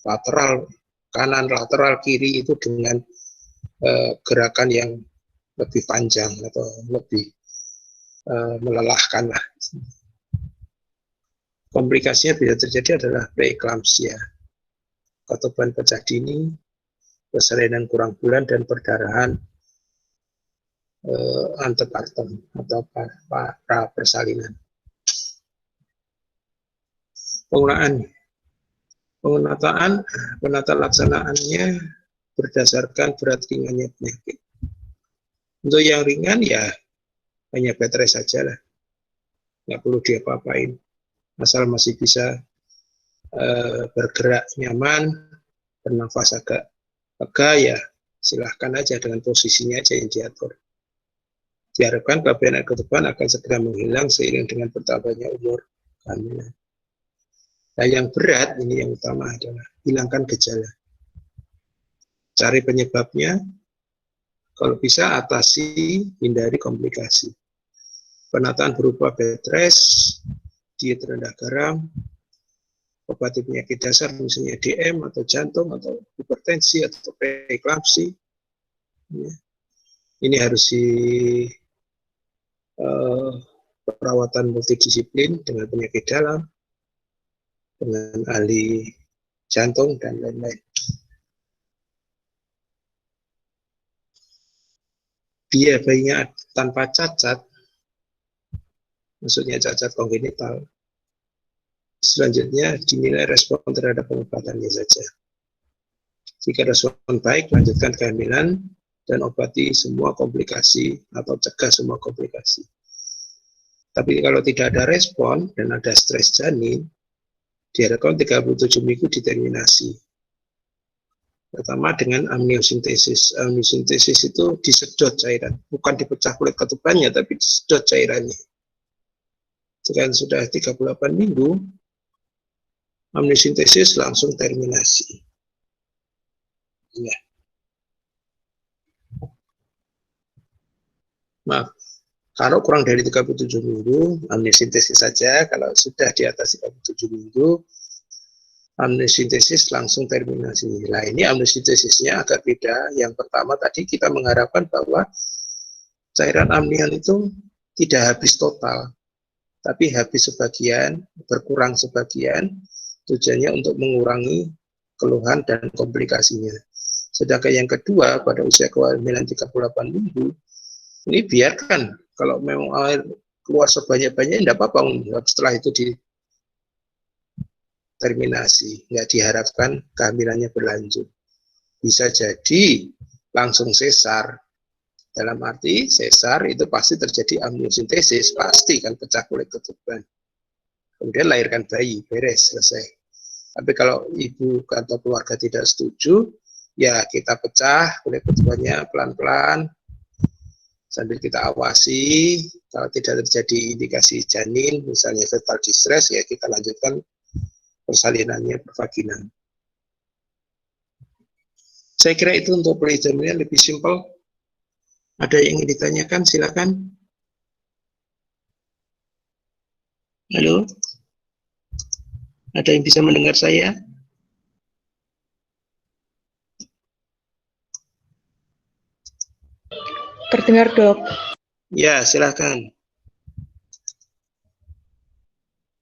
lateral kanan, lateral kiri itu dengan gerakan yang lebih panjang atau lebih melelahkan lah. Komplikasinya bisa terjadi adalah preeklampsia, ketuban pecah dini, persalinan kurang bulan, dan perdarahan antepartum atau pra persalinan. Penataan laksanaannya berdasarkan berat ringannya penyakit. Untuk yang ringan ya hanya bed rest saja lah, nggak perlu diapa-apain, asal masih bisa bergerak nyaman, bernafas agak lega ya silahkan aja dengan posisinya aja yang diatur. Diharapkan kelebihan air ketuban akan segera menghilang seiring dengan bertambahnya umur kehamilan. Nah, yang berat ini yang utama adalah hilangkan gejala. Cari penyebabnya, kalau bisa atasi, hindari komplikasi. Penataan berupa bed rest, diet rendah garam, obat penyakit dasar misalnya DM atau jantung atau hipertensi atau preeklamsi. Ya. Ini harus di perawatan multidisiplin dengan penyakit dalam, dengan ahli jantung dan lain-lain. Dia bayinya tanpa cacat, maksudnya cacat kongenital, selanjutnya dinilai respon terhadap pengobatannya saja. Jika respon baik, lanjutkan kehamilan dan obati semua komplikasi atau cegah semua komplikasi. Tapi kalau tidak ada respon dan ada stres janin, diharapkan 37 minggu diterminasi. Pertama dengan amniosintesis. Amniosintesis itu disedot cairan, bukan dipecah kulit ketubannya, tapi disedot cairannya. Jika sudah 38 minggu, amniosintesis langsung terminasi. Ya. Maaf, kalau kurang dari 37 minggu, amniosintesis saja. Kalau sudah di atas 37 minggu, amniosintesis langsung terminasi. Nah, ini amniosintesisnya agak beda. Yang pertama tadi kita mengharapkan bahwa cairan amnion itu tidak habis total, tapi habis sebagian, berkurang sebagian, tujuannya untuk mengurangi keluhan dan komplikasinya. Sedangkan yang kedua, pada usia kehamilan 38 minggu, ini biarkan, kalau memang air keluar sebanyak-banyaknya, tidak apa-apa, setelah itu terminasi, nggak diharapkan kehamilannya berlanjut. Bisa jadi langsung sesar. Dalam arti sesar itu pasti terjadi amniosintesis, pasti kan pecah kulit ketuban. Kemudian lahirkan bayi, beres, selesai. Tapi kalau ibu atau keluarga tidak setuju, ya kita pecah kulit ketubannya pelan-pelan, sambil kita awasi. Kalau tidak terjadi indikasi janin, misalnya fetal distress, ya kita lanjutkan persalinannya pervaginal. Saya kira itu untuk polijaminan lebih simpel. Ada yang ingin ditanyakan, silakan. Halo? Ada yang bisa mendengar saya? Terdengar, Dok. Ya, silakan.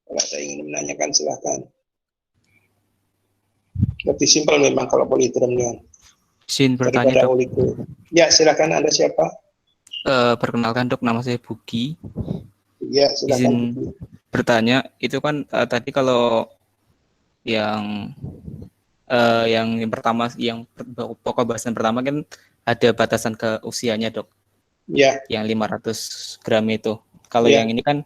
Kalau ada yang ingin menanyakan, silakan. Lebih simpel memang kalau polidromnya. Izin bertanya, Dok. Oligo. Ya, silakan. Anda siapa? Perkenalkan, Dok, nama saya Bugi. Ya, silakan. Izin bertanya, itu kan tadi kalau yang pertama, yang pokok bahasan pertama kan ada batasan ke usianya, Dok. Ya. Yang 500 gram itu. Kalau Ya. yang ini kan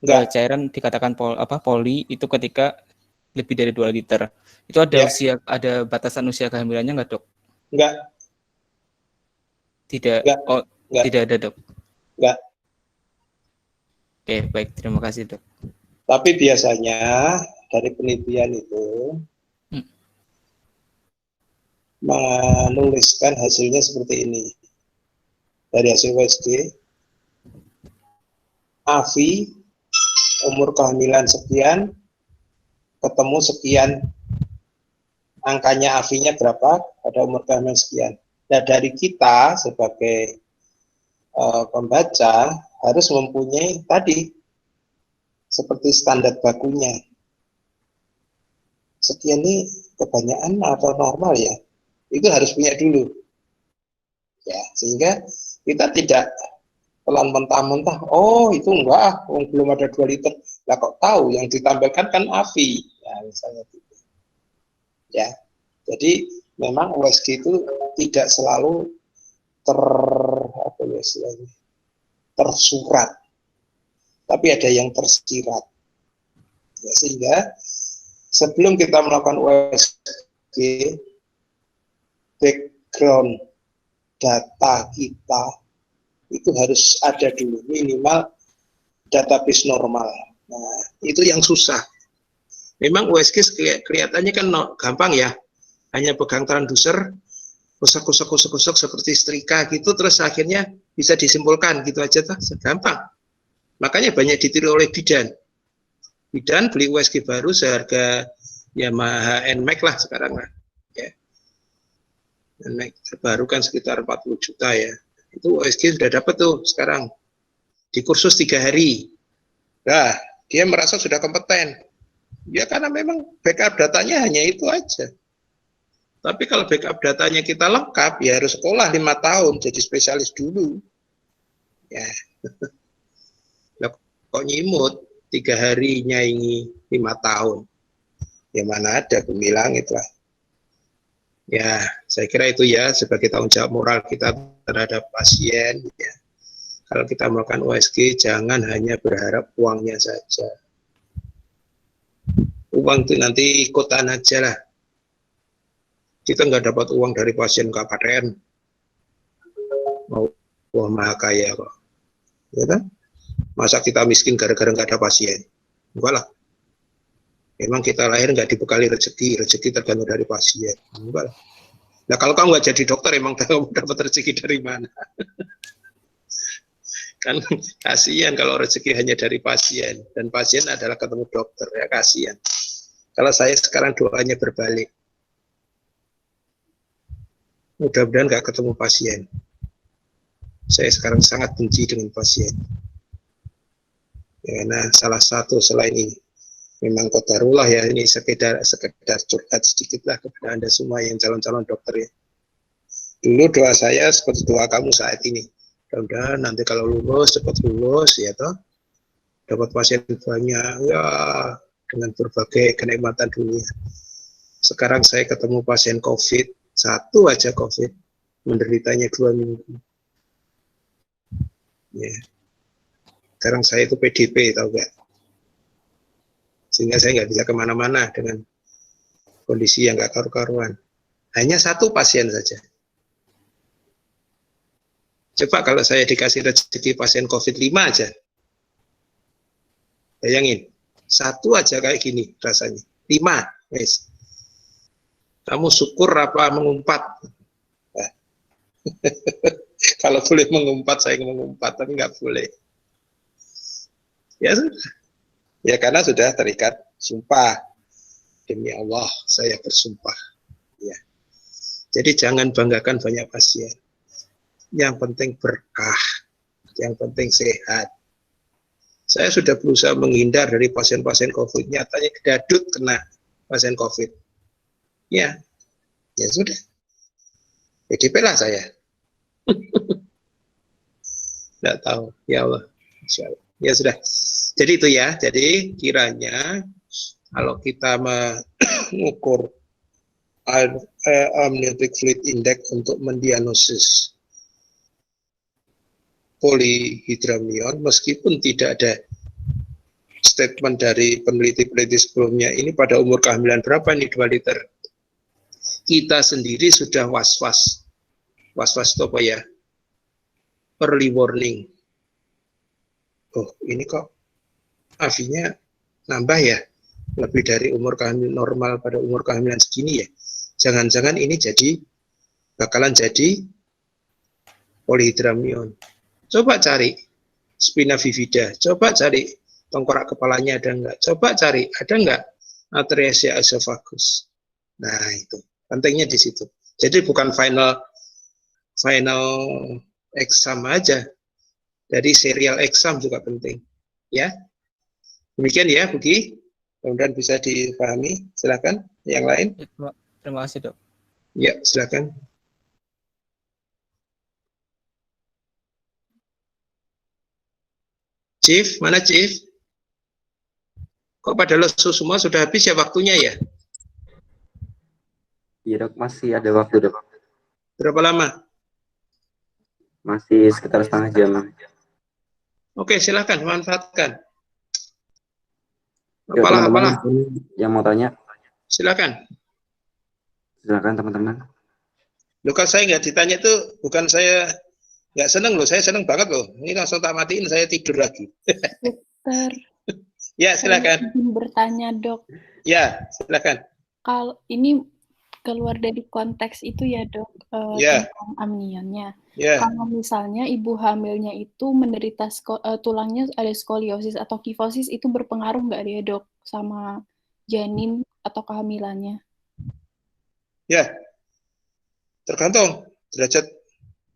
cairan dikatakan poli itu ketika lebih dari 2 liter. Itu ada ada batasan usia kehamilannya nggak, Dok? Enggak. Tidak. Enggak. Oh, enggak. Tidak ada, Dok. Enggak. Oke, baik. Terima kasih, Dok. Tapi biasanya dari penelitian itu menuliskan hasilnya seperti ini. Dari hasil USG, AFI umur kehamilan sekian, ketemu sekian, angkanya AFI-nya berapa pada umur kehamilan sekian. Nah, dari kita sebagai pembaca harus mempunyai tadi seperti standar bakunya. Sekian ini kebanyakan atau normal ya, itu harus punya dulu. Ya, sehingga kita tidak telan mentah-mentah, oh itu enggak, belum ada 2 liter. Lah kok tahu yang ditampilkan kan AFI, ya misalnya gitu. Ya, jadi memang USG itu tidak selalu tersurat, tapi ada yang tersirat. Ya, sehingga sebelum kita melakukan USG, background data kita itu harus ada dulu, minimal database normal. Nah, itu yang susah. Memang USG kelihatannya kan gampang ya, hanya pegang transducer, kusek seperti setrika gitu, terus akhirnya bisa disimpulkan gitu aja, gampang. Makanya banyak ditiru oleh bidan. Bidan beli USG baru seharga Yamaha NMAX lah sekarang lah. Ya. NMAX terbaru kan sekitar 40 juta ya. Itu USG sudah dapat tuh sekarang. Di kursus 3 hari. Nah, dia merasa sudah kompeten. Ya karena memang backup datanya hanya itu aja. Tapi kalau backup datanya kita lengkap, ya harus sekolah 5 tahun, jadi spesialis dulu. Ya. Kok nyimut 3 hari nyaingi 5 tahun. Ya mana ada, aku bilang itulah. Ya, saya kira itu ya sebagai tanggung jawab moral kita terhadap pasien. Ya. Kalau kita melakukan USG, jangan hanya berharap uangnya saja. Uang itu nanti ikutan aja lah. Kita nggak dapat uang dari pasien KPTN. Wah, maha kaya kok. Ya kan? Masa kita miskin gara-gara nggak ada pasien? Enggak lah. Memang kita lahir nggak dibekali rezeki tergantung dari pasien. Enggak lah. Nah kalau kamu nggak jadi dokter, emang kamu dapat rezeki dari mana? Kan kasihan kalau rezeki hanya dari pasien, dan pasien adalah ketemu dokter, ya kasihan. Kalau saya sekarang doanya berbalik. Mudah-mudahan nggak ketemu pasien. Saya sekarang sangat benci dengan pasien. Ya, nah, salah satu selain ini, memang qadarullah ya, ini sekedar curhat sedikit lah kepada Anda semua yang calon-calon dokter ya. Dulu doa saya seperti doa kamu saat ini. Mudah-mudahan nanti kalau lulus, cepat lulus ya toh. Dapat pasien banyak, ya dengan berbagai kenikmatan dunia. Sekarang saya ketemu pasien COVID, 1 aja COVID, menderitanya 2 minggu. Ya. Sekarang saya itu PDP, tahu gak? Sehingga saya nggak bisa kemana-mana dengan kondisi yang nggak karu-karuan. Hanya 1 pasien saja. Coba kalau saya dikasih rezeki pasien COVID 5 aja. Bayangin, 1 aja kayak gini rasanya. 5, guys. Kamu syukur apa mengumpat? Nah. Kalau boleh mengumpat, saya mengumpat, tapi nggak boleh. Ya sudah. Ya karena sudah terikat sumpah. Demi Allah, saya bersumpah. Ya. Jadi jangan banggakan banyak pasien. Yang penting berkah. Yang penting sehat. Saya sudah berusaha menghindar dari pasien-pasien COVID. Nyatanya kedadut kena pasien COVID. Ya, ya sudah. PDP lah saya. Tidak tahu, ya Allah. Insya Allah. Ya sudah. Jadi itu ya. Jadi kiranya kalau kita mengukur amniotic fluid index untuk mendiagnosis polyhydramnion, meskipun tidak ada statement dari peneliti-peneliti sebelumnya, ini pada umur kehamilan berapa nih 2 liter? Kita sendiri sudah was-was. Was-was itu apa ya? Early warning. Oh, ini kok AFI-nya nambah ya? Lebih dari umur kehamilan normal pada umur kehamilan segini ya? Jangan-jangan ini bakalan jadi polyhydramnion. Coba cari spina bifida, coba cari tengkorak kepalanya ada enggak, coba cari ada enggak atresia esophagus. Nah itu pentingnya di situ. Jadi bukan final exam aja, dari serial exam juga penting. Ya, demikian ya, Buki. Mudah-mudahan bisa dipahami. Silakan yang lain. Terima kasih dok. Ya, silakan. Chief, mana Chief? Kok pada lesu semua, sudah habis ya waktunya ya? Iya dok, masih ada waktu dok. Berapa lama? Masih sekitar setengah jam. Oke, silakan manfaatkan. Yuk, Apalah. Yang mau tanya? Silakan. Silakan teman-teman. Loh, kalau saya nggak ditanya itu bukan saya nggak seneng loh, saya seneng banget loh. Ini langsung tak matiin, saya tidur lagi. Dokter. Ya, silakan. Saya ingin bertanya, Dok. Ya, silakan. Kalau ini keluar dari konteks itu ya, Dok, Ya. tentang amnionnya. Ya. Kalau misalnya ibu hamilnya itu menderita tulangnya ada skoliosis atau kifosis, itu berpengaruh nggak ya dok sama janin atau kehamilannya? Ya, tergantung derajat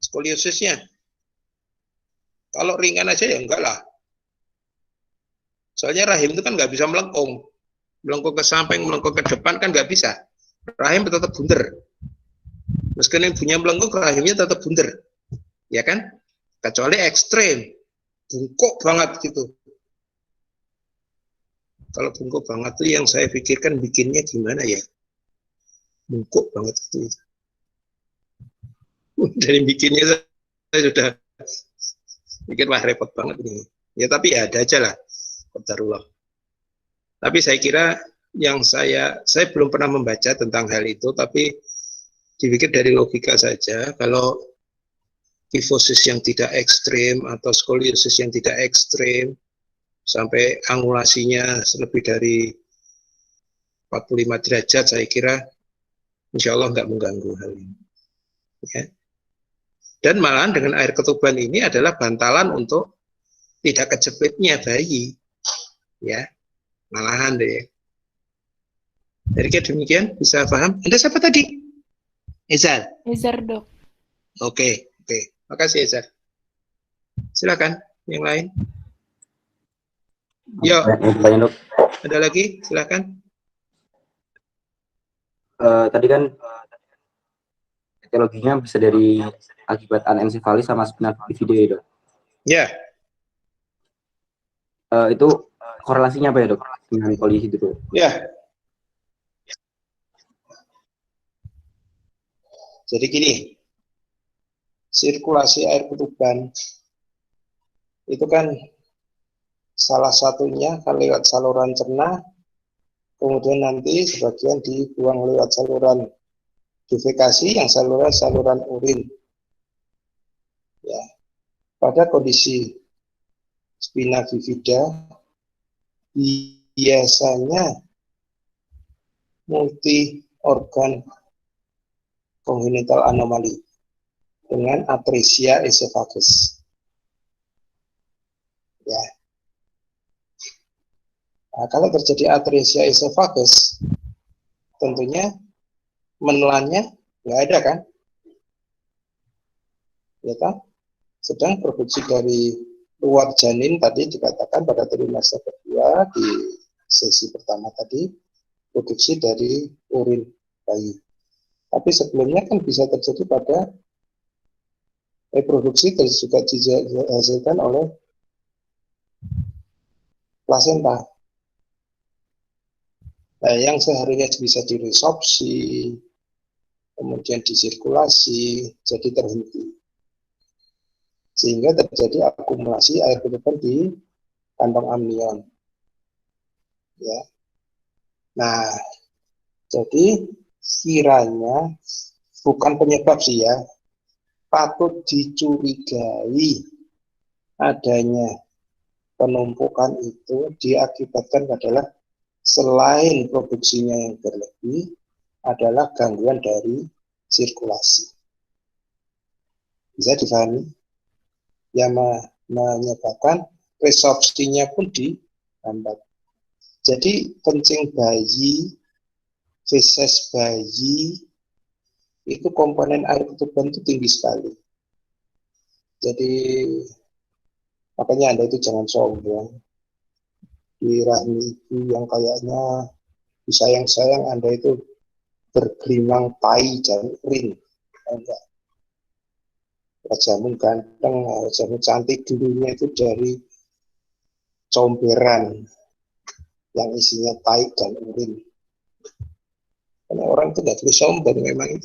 skoliosisnya. Kalau ringan aja ya enggak lah. Soalnya rahim itu kan nggak bisa melengkung. Melengkung ke samping, melengkung ke depan kan nggak bisa. Rahim tetap bundar. Meskipun ibunya melengkung, rahimnya tetap bundar. Ya kan? Kecuali ekstrem. Bungkuk banget gitu. Kalau bungkuk banget tuh yang saya pikirkan bikinnya gimana ya? Bungkuk banget itu. Dari bikinnya saya sudah pikir wah repot banget ini. Ya tapi ya ada aja lah. Qadarullah. Tapi saya kira yang saya belum pernah membaca tentang hal itu, tapi dipikir dari logika saja, kalau kifosis yang tidak ekstrim atau skoliosis yang tidak ekstrim sampai angulasinya lebih dari 45 derajat, saya kira insya Allah nggak mengganggu hal ini. Ya. Dan malahan dengan air ketuban ini adalah bantalan untuk tidak kejepitnya bayi. Ya, malahan deh. Jadi kayak demikian, bisa paham? Anda siapa tadi? Ezar. Ezar dok. Oke. Makasih Ezar. Silakan yang lain. Yo. Banyak dok. Ada lagi? Silakan. Tadi kan etiologinya bisa dari akibat anencefalis sama spinal bifida dok. Ya. Itu korelasinya apa ya dok dengan kondisi itu? Ya. Jadi gini, sirkulasi air ketuban itu kan salah satunya kan lewat saluran cerna, kemudian nanti sebagian dibuang lewat saluran defekasi yang saluran urin. Ya. Pada kondisi spina bifida biasanya multi organ congenital anomali dengan atresia esophagus. Ya. Nah, kalau terjadi atresia esophagus, tentunya menelannya nggak ada kan? Ya kan? Sedang produksi dari luar janin tadi dikatakan pada trimester kedua di sesi pertama tadi produksi dari urin bayi. Tapi sebelumnya kan bisa terjadi pada reproduksi juga dihasilkan oleh plasenta. Nah, yang seharusnya bisa diresorpsi, kemudian disirkulasi, jadi terhenti. Sehingga terjadi akumulasi air ketuban di kantong amnion. Ya. Nah, jadi kiranya bukan penyebab sih ya, patut dicurigai adanya penumpukan itu diakibatkan adalah selain produksinya yang berlebih adalah gangguan dari sirkulasi. Bisa difahami? Yang menyebabkan resorpsinya pun dihambat. Jadi kencing bayi, feses bayi, itu komponen air ketuban itu tinggi sekali. Jadi makanya Anda itu jangan sombong. Di rahim ibu yang kayaknya disayang-sayang Anda itu bergelimang tai dan urin. Enggak. Rajamu ganteng, rajamu cantik dulunya itu dari comberan yang isinya tai dan urin. Karena orang itu tidak boleh sombong,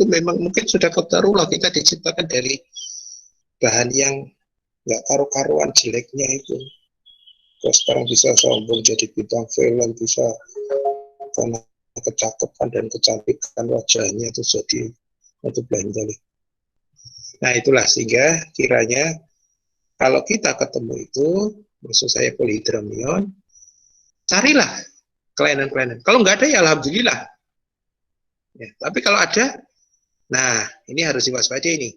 memang mungkin sudah qadarullah, kita diciptakan dari bahan yang nggak karu-karuan jeleknya itu. Terus sekarang bisa sombong jadi bintang film, bisa karena kecakapan dan kecantikan wajahnya itu jadi itu belanja. Nah itulah sehingga kiranya kalau kita ketemu itu, maksud saya polihidramnion, carilah kelainan-kelainan. Kalau nggak ada ya alhamdulillah. Ya, tapi kalau ada, nah ini harus diwaspadai ini.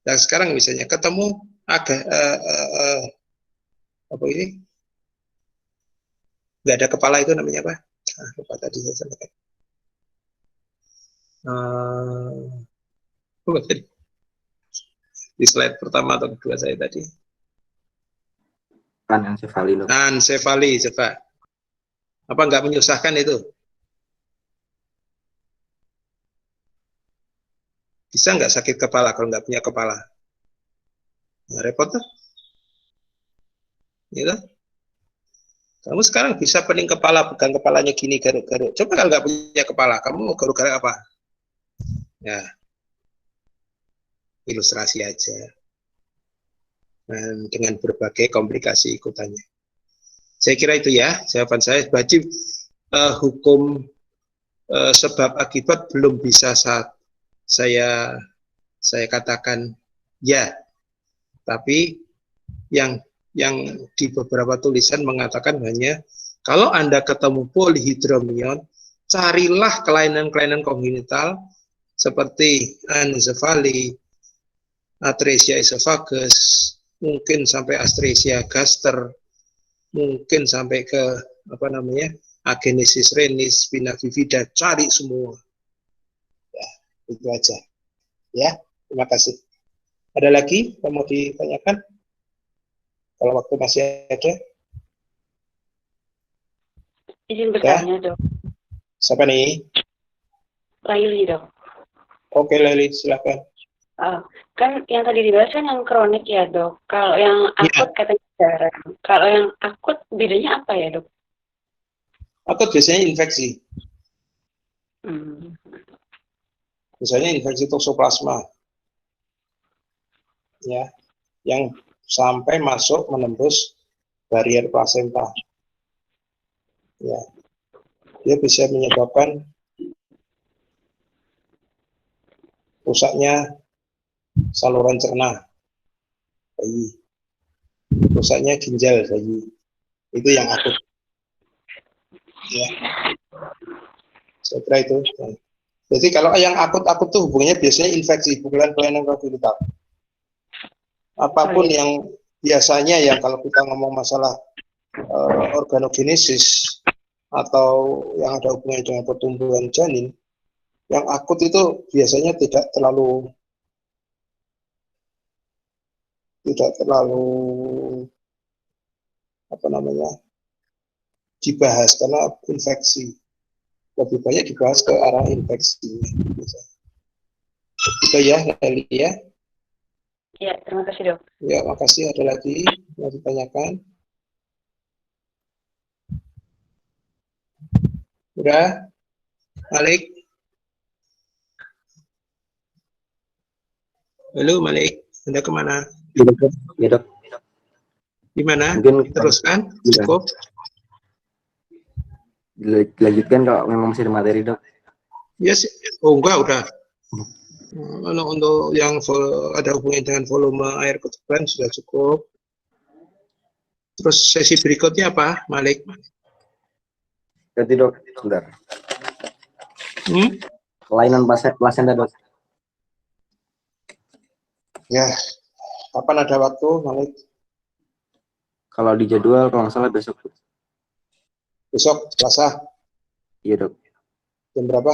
Nah sekarang misalnya ketemu apa ini? Nggak ada kepala itu namanya apa? Lupa tadi saya sampaikan. Di slide pertama atau kedua saya tadi. Anencefali, dok. Anencefali, coba. Apa nggak menyusahkan itu? Bisa nggak sakit kepala kalau nggak punya kepala? Nah, repot tuh. Gitu. Kamu sekarang bisa pening kepala, pegang kepalanya gini, garuk-garuk. Coba kalau nggak punya kepala, kamu mau garuk-garuk apa? Ya, ilustrasi aja. Dan dengan berbagai komplikasi ikutannya. Saya kira itu ya, jawaban saya. Wajib hukum sebab akibat belum bisa saya katakan ya. Tapi yang di beberapa tulisan mengatakan hanya kalau Anda ketemu polyhydramnion, carilah kelainan-kelainan kongenital seperti anencefali, atresia esophagus, mungkin sampai atresia gaster, mungkin sampai ke apa namanya agenesis renis, spina bifida, cari semua. Ya, itu aja. Ya, terima kasih. Ada lagi yang mau ditanyakan? Kalau waktu masih ada. Izin bertanya, Dok. Siapa nih? Laili, Dok. Oke, Laili, silakan. Kan yang tadi dibahas kan yang kronik ya, Dok. Kalau yang akut katanya jarang. Kalau yang akut bedanya apa ya, Dok? Akut biasanya infeksi. Misalnya infeksi toksoplasma. Ya, yang sampai masuk menembus barier plasenta. Ya, dia bisa menyebabkan rusaknya saluran cerna bayi, rusaknya ginjal bayi. Itu yang akut. Ya, saya kira itu. Jadi kalau yang akut-akut tuh hubungannya biasanya infeksi, bukan kelainan kongenital. Apapun yang biasanya yang kalau kita ngomong masalah organogenesis atau yang ada hubungannya dengan pertumbuhan janin, yang akut itu biasanya tidak terlalu apa namanya dibahas karena infeksi, lebih banyak dibahas ke arah infeksi. Itu ya, Eli ya. Ya, terima kasih, Dok. Ya, makasih. Ada lagi yang ditanyakan? Udah? Malik? Halo, Malik. Anda kemana? Ya, Dok. Gimana? Mungkin teruskan? Cukup? Dilanjutkan kalau memang masih ada materi, Dok. Yes. Oh, enggak, udah. Untuk yang ada hubungan dengan volume air ketuban sudah cukup. Terus sesi berikutnya apa, Malik? Ganti, Dok. Sebentar. Kelainan plasenta, Dok. Ya, kapan ada waktu, Malik? Kalau di jadwal, kalau nggak salah besok. Besok, Selasa? Iya, Dok. Jam berapa?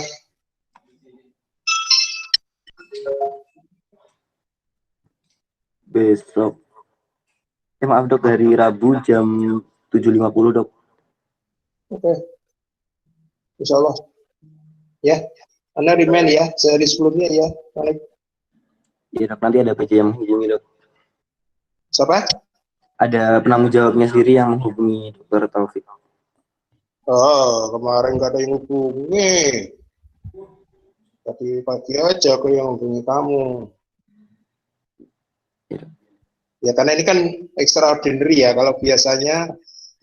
Besok. Maaf, Dok, dari Rabu jam 7.50, Dok. Oke. Insya Allah. Ya, Anda remind ya, sehari sebelumnya ya, Malik. Iya, Dok, nanti ada PJ yang menghubungi, Dok. Siapa? Ada penanggung jawabnya sendiri yang menghubungi Dr. Taufik. Oh, kemarin nggak ada yang hubungi. Tadi pagi aja aku yang hubungi kamu. Ya, karena ini kan extraordinary ya. Kalau biasanya,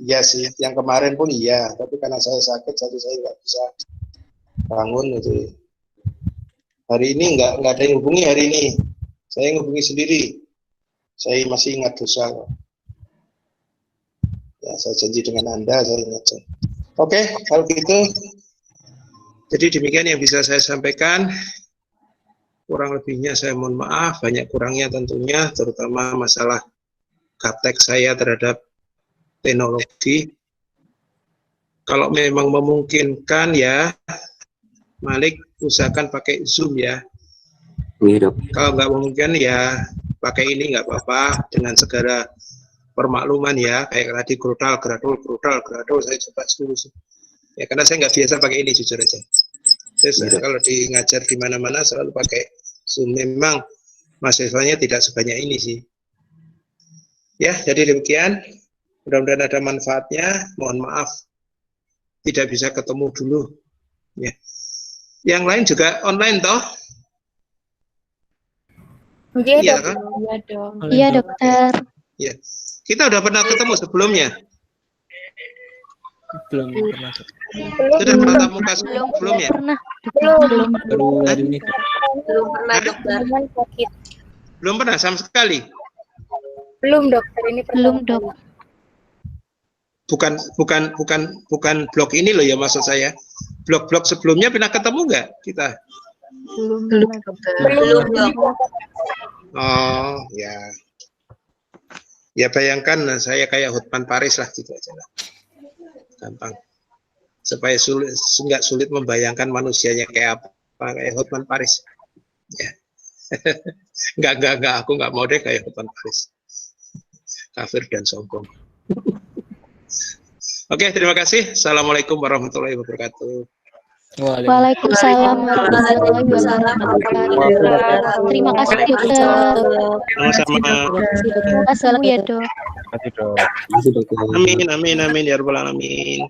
ya sih, yang kemarin pun iya. Tapi karena saya sakit, jadi saya nggak bisa bangun. Gitu. Hari ini nggak ada yang hubungi hari ini. Saya yang hubungi sendiri. Saya masih ingat dosa. Ya, saya janji dengan Anda, saya ingat. Oke, kalau gitu, jadi demikian yang bisa saya sampaikan. Kurang lebihnya saya mohon maaf, banyak kurangnya tentunya, terutama masalah gaptek saya terhadap teknologi. Kalau memang memungkinkan ya, Malik usahakan pakai Zoom ya. Iya, Dok. Kalau nggak memungkinkan ya pakai ini nggak apa-apa, dengan segala permakluman ya, kayak tadi gradul, saya coba dulu. Ya karena saya nggak biasa pakai ini jujur aja. Terus kalau di ngajar di mana-mana selalu pakai Zoom. Memang mahasiswanya tidak sebanyak ini sih. Ya, jadi demikian. Mudah-mudahan ada manfaatnya. Mohon maaf tidak bisa ketemu dulu. Ya. Yang lain juga online toh? Iya, kan? Iya, Dok. Iya, dokter. Ya. Kita udah pernah ketemu sebelumnya. Belum pernah. Sudah tatap muka sebelumnya. Pernah. Belum. Baru hari ini. Belum pernah dokter. Belum pernah sama sekali. Belum dokter, ini Belum, Dok. Bukan blog ini loh ya maksud saya. Blog-blog sebelumnya pernah ketemu nggak kita? Belum dokter. Belum dokter. Oh ya. Ya bayangkan saya kayak Hotman Paris lah gitu aja lah. Gampang. Supaya nggak sulit membayangkan manusianya kayak apa, kayak Hotman Paris. Ya. Enggak, aku nggak mau deh kayak Hotman Paris. Kafir dan sombong. Oke, terima kasih. Assalamualaikum warahmatullahi wabarakatuh. Waalaikumsalam warahmatullahi wabarakatuh. Terima kasih, dokter. Sama-sama. Assalamualaikum ya, Dok. Amin ya rabbal alamin.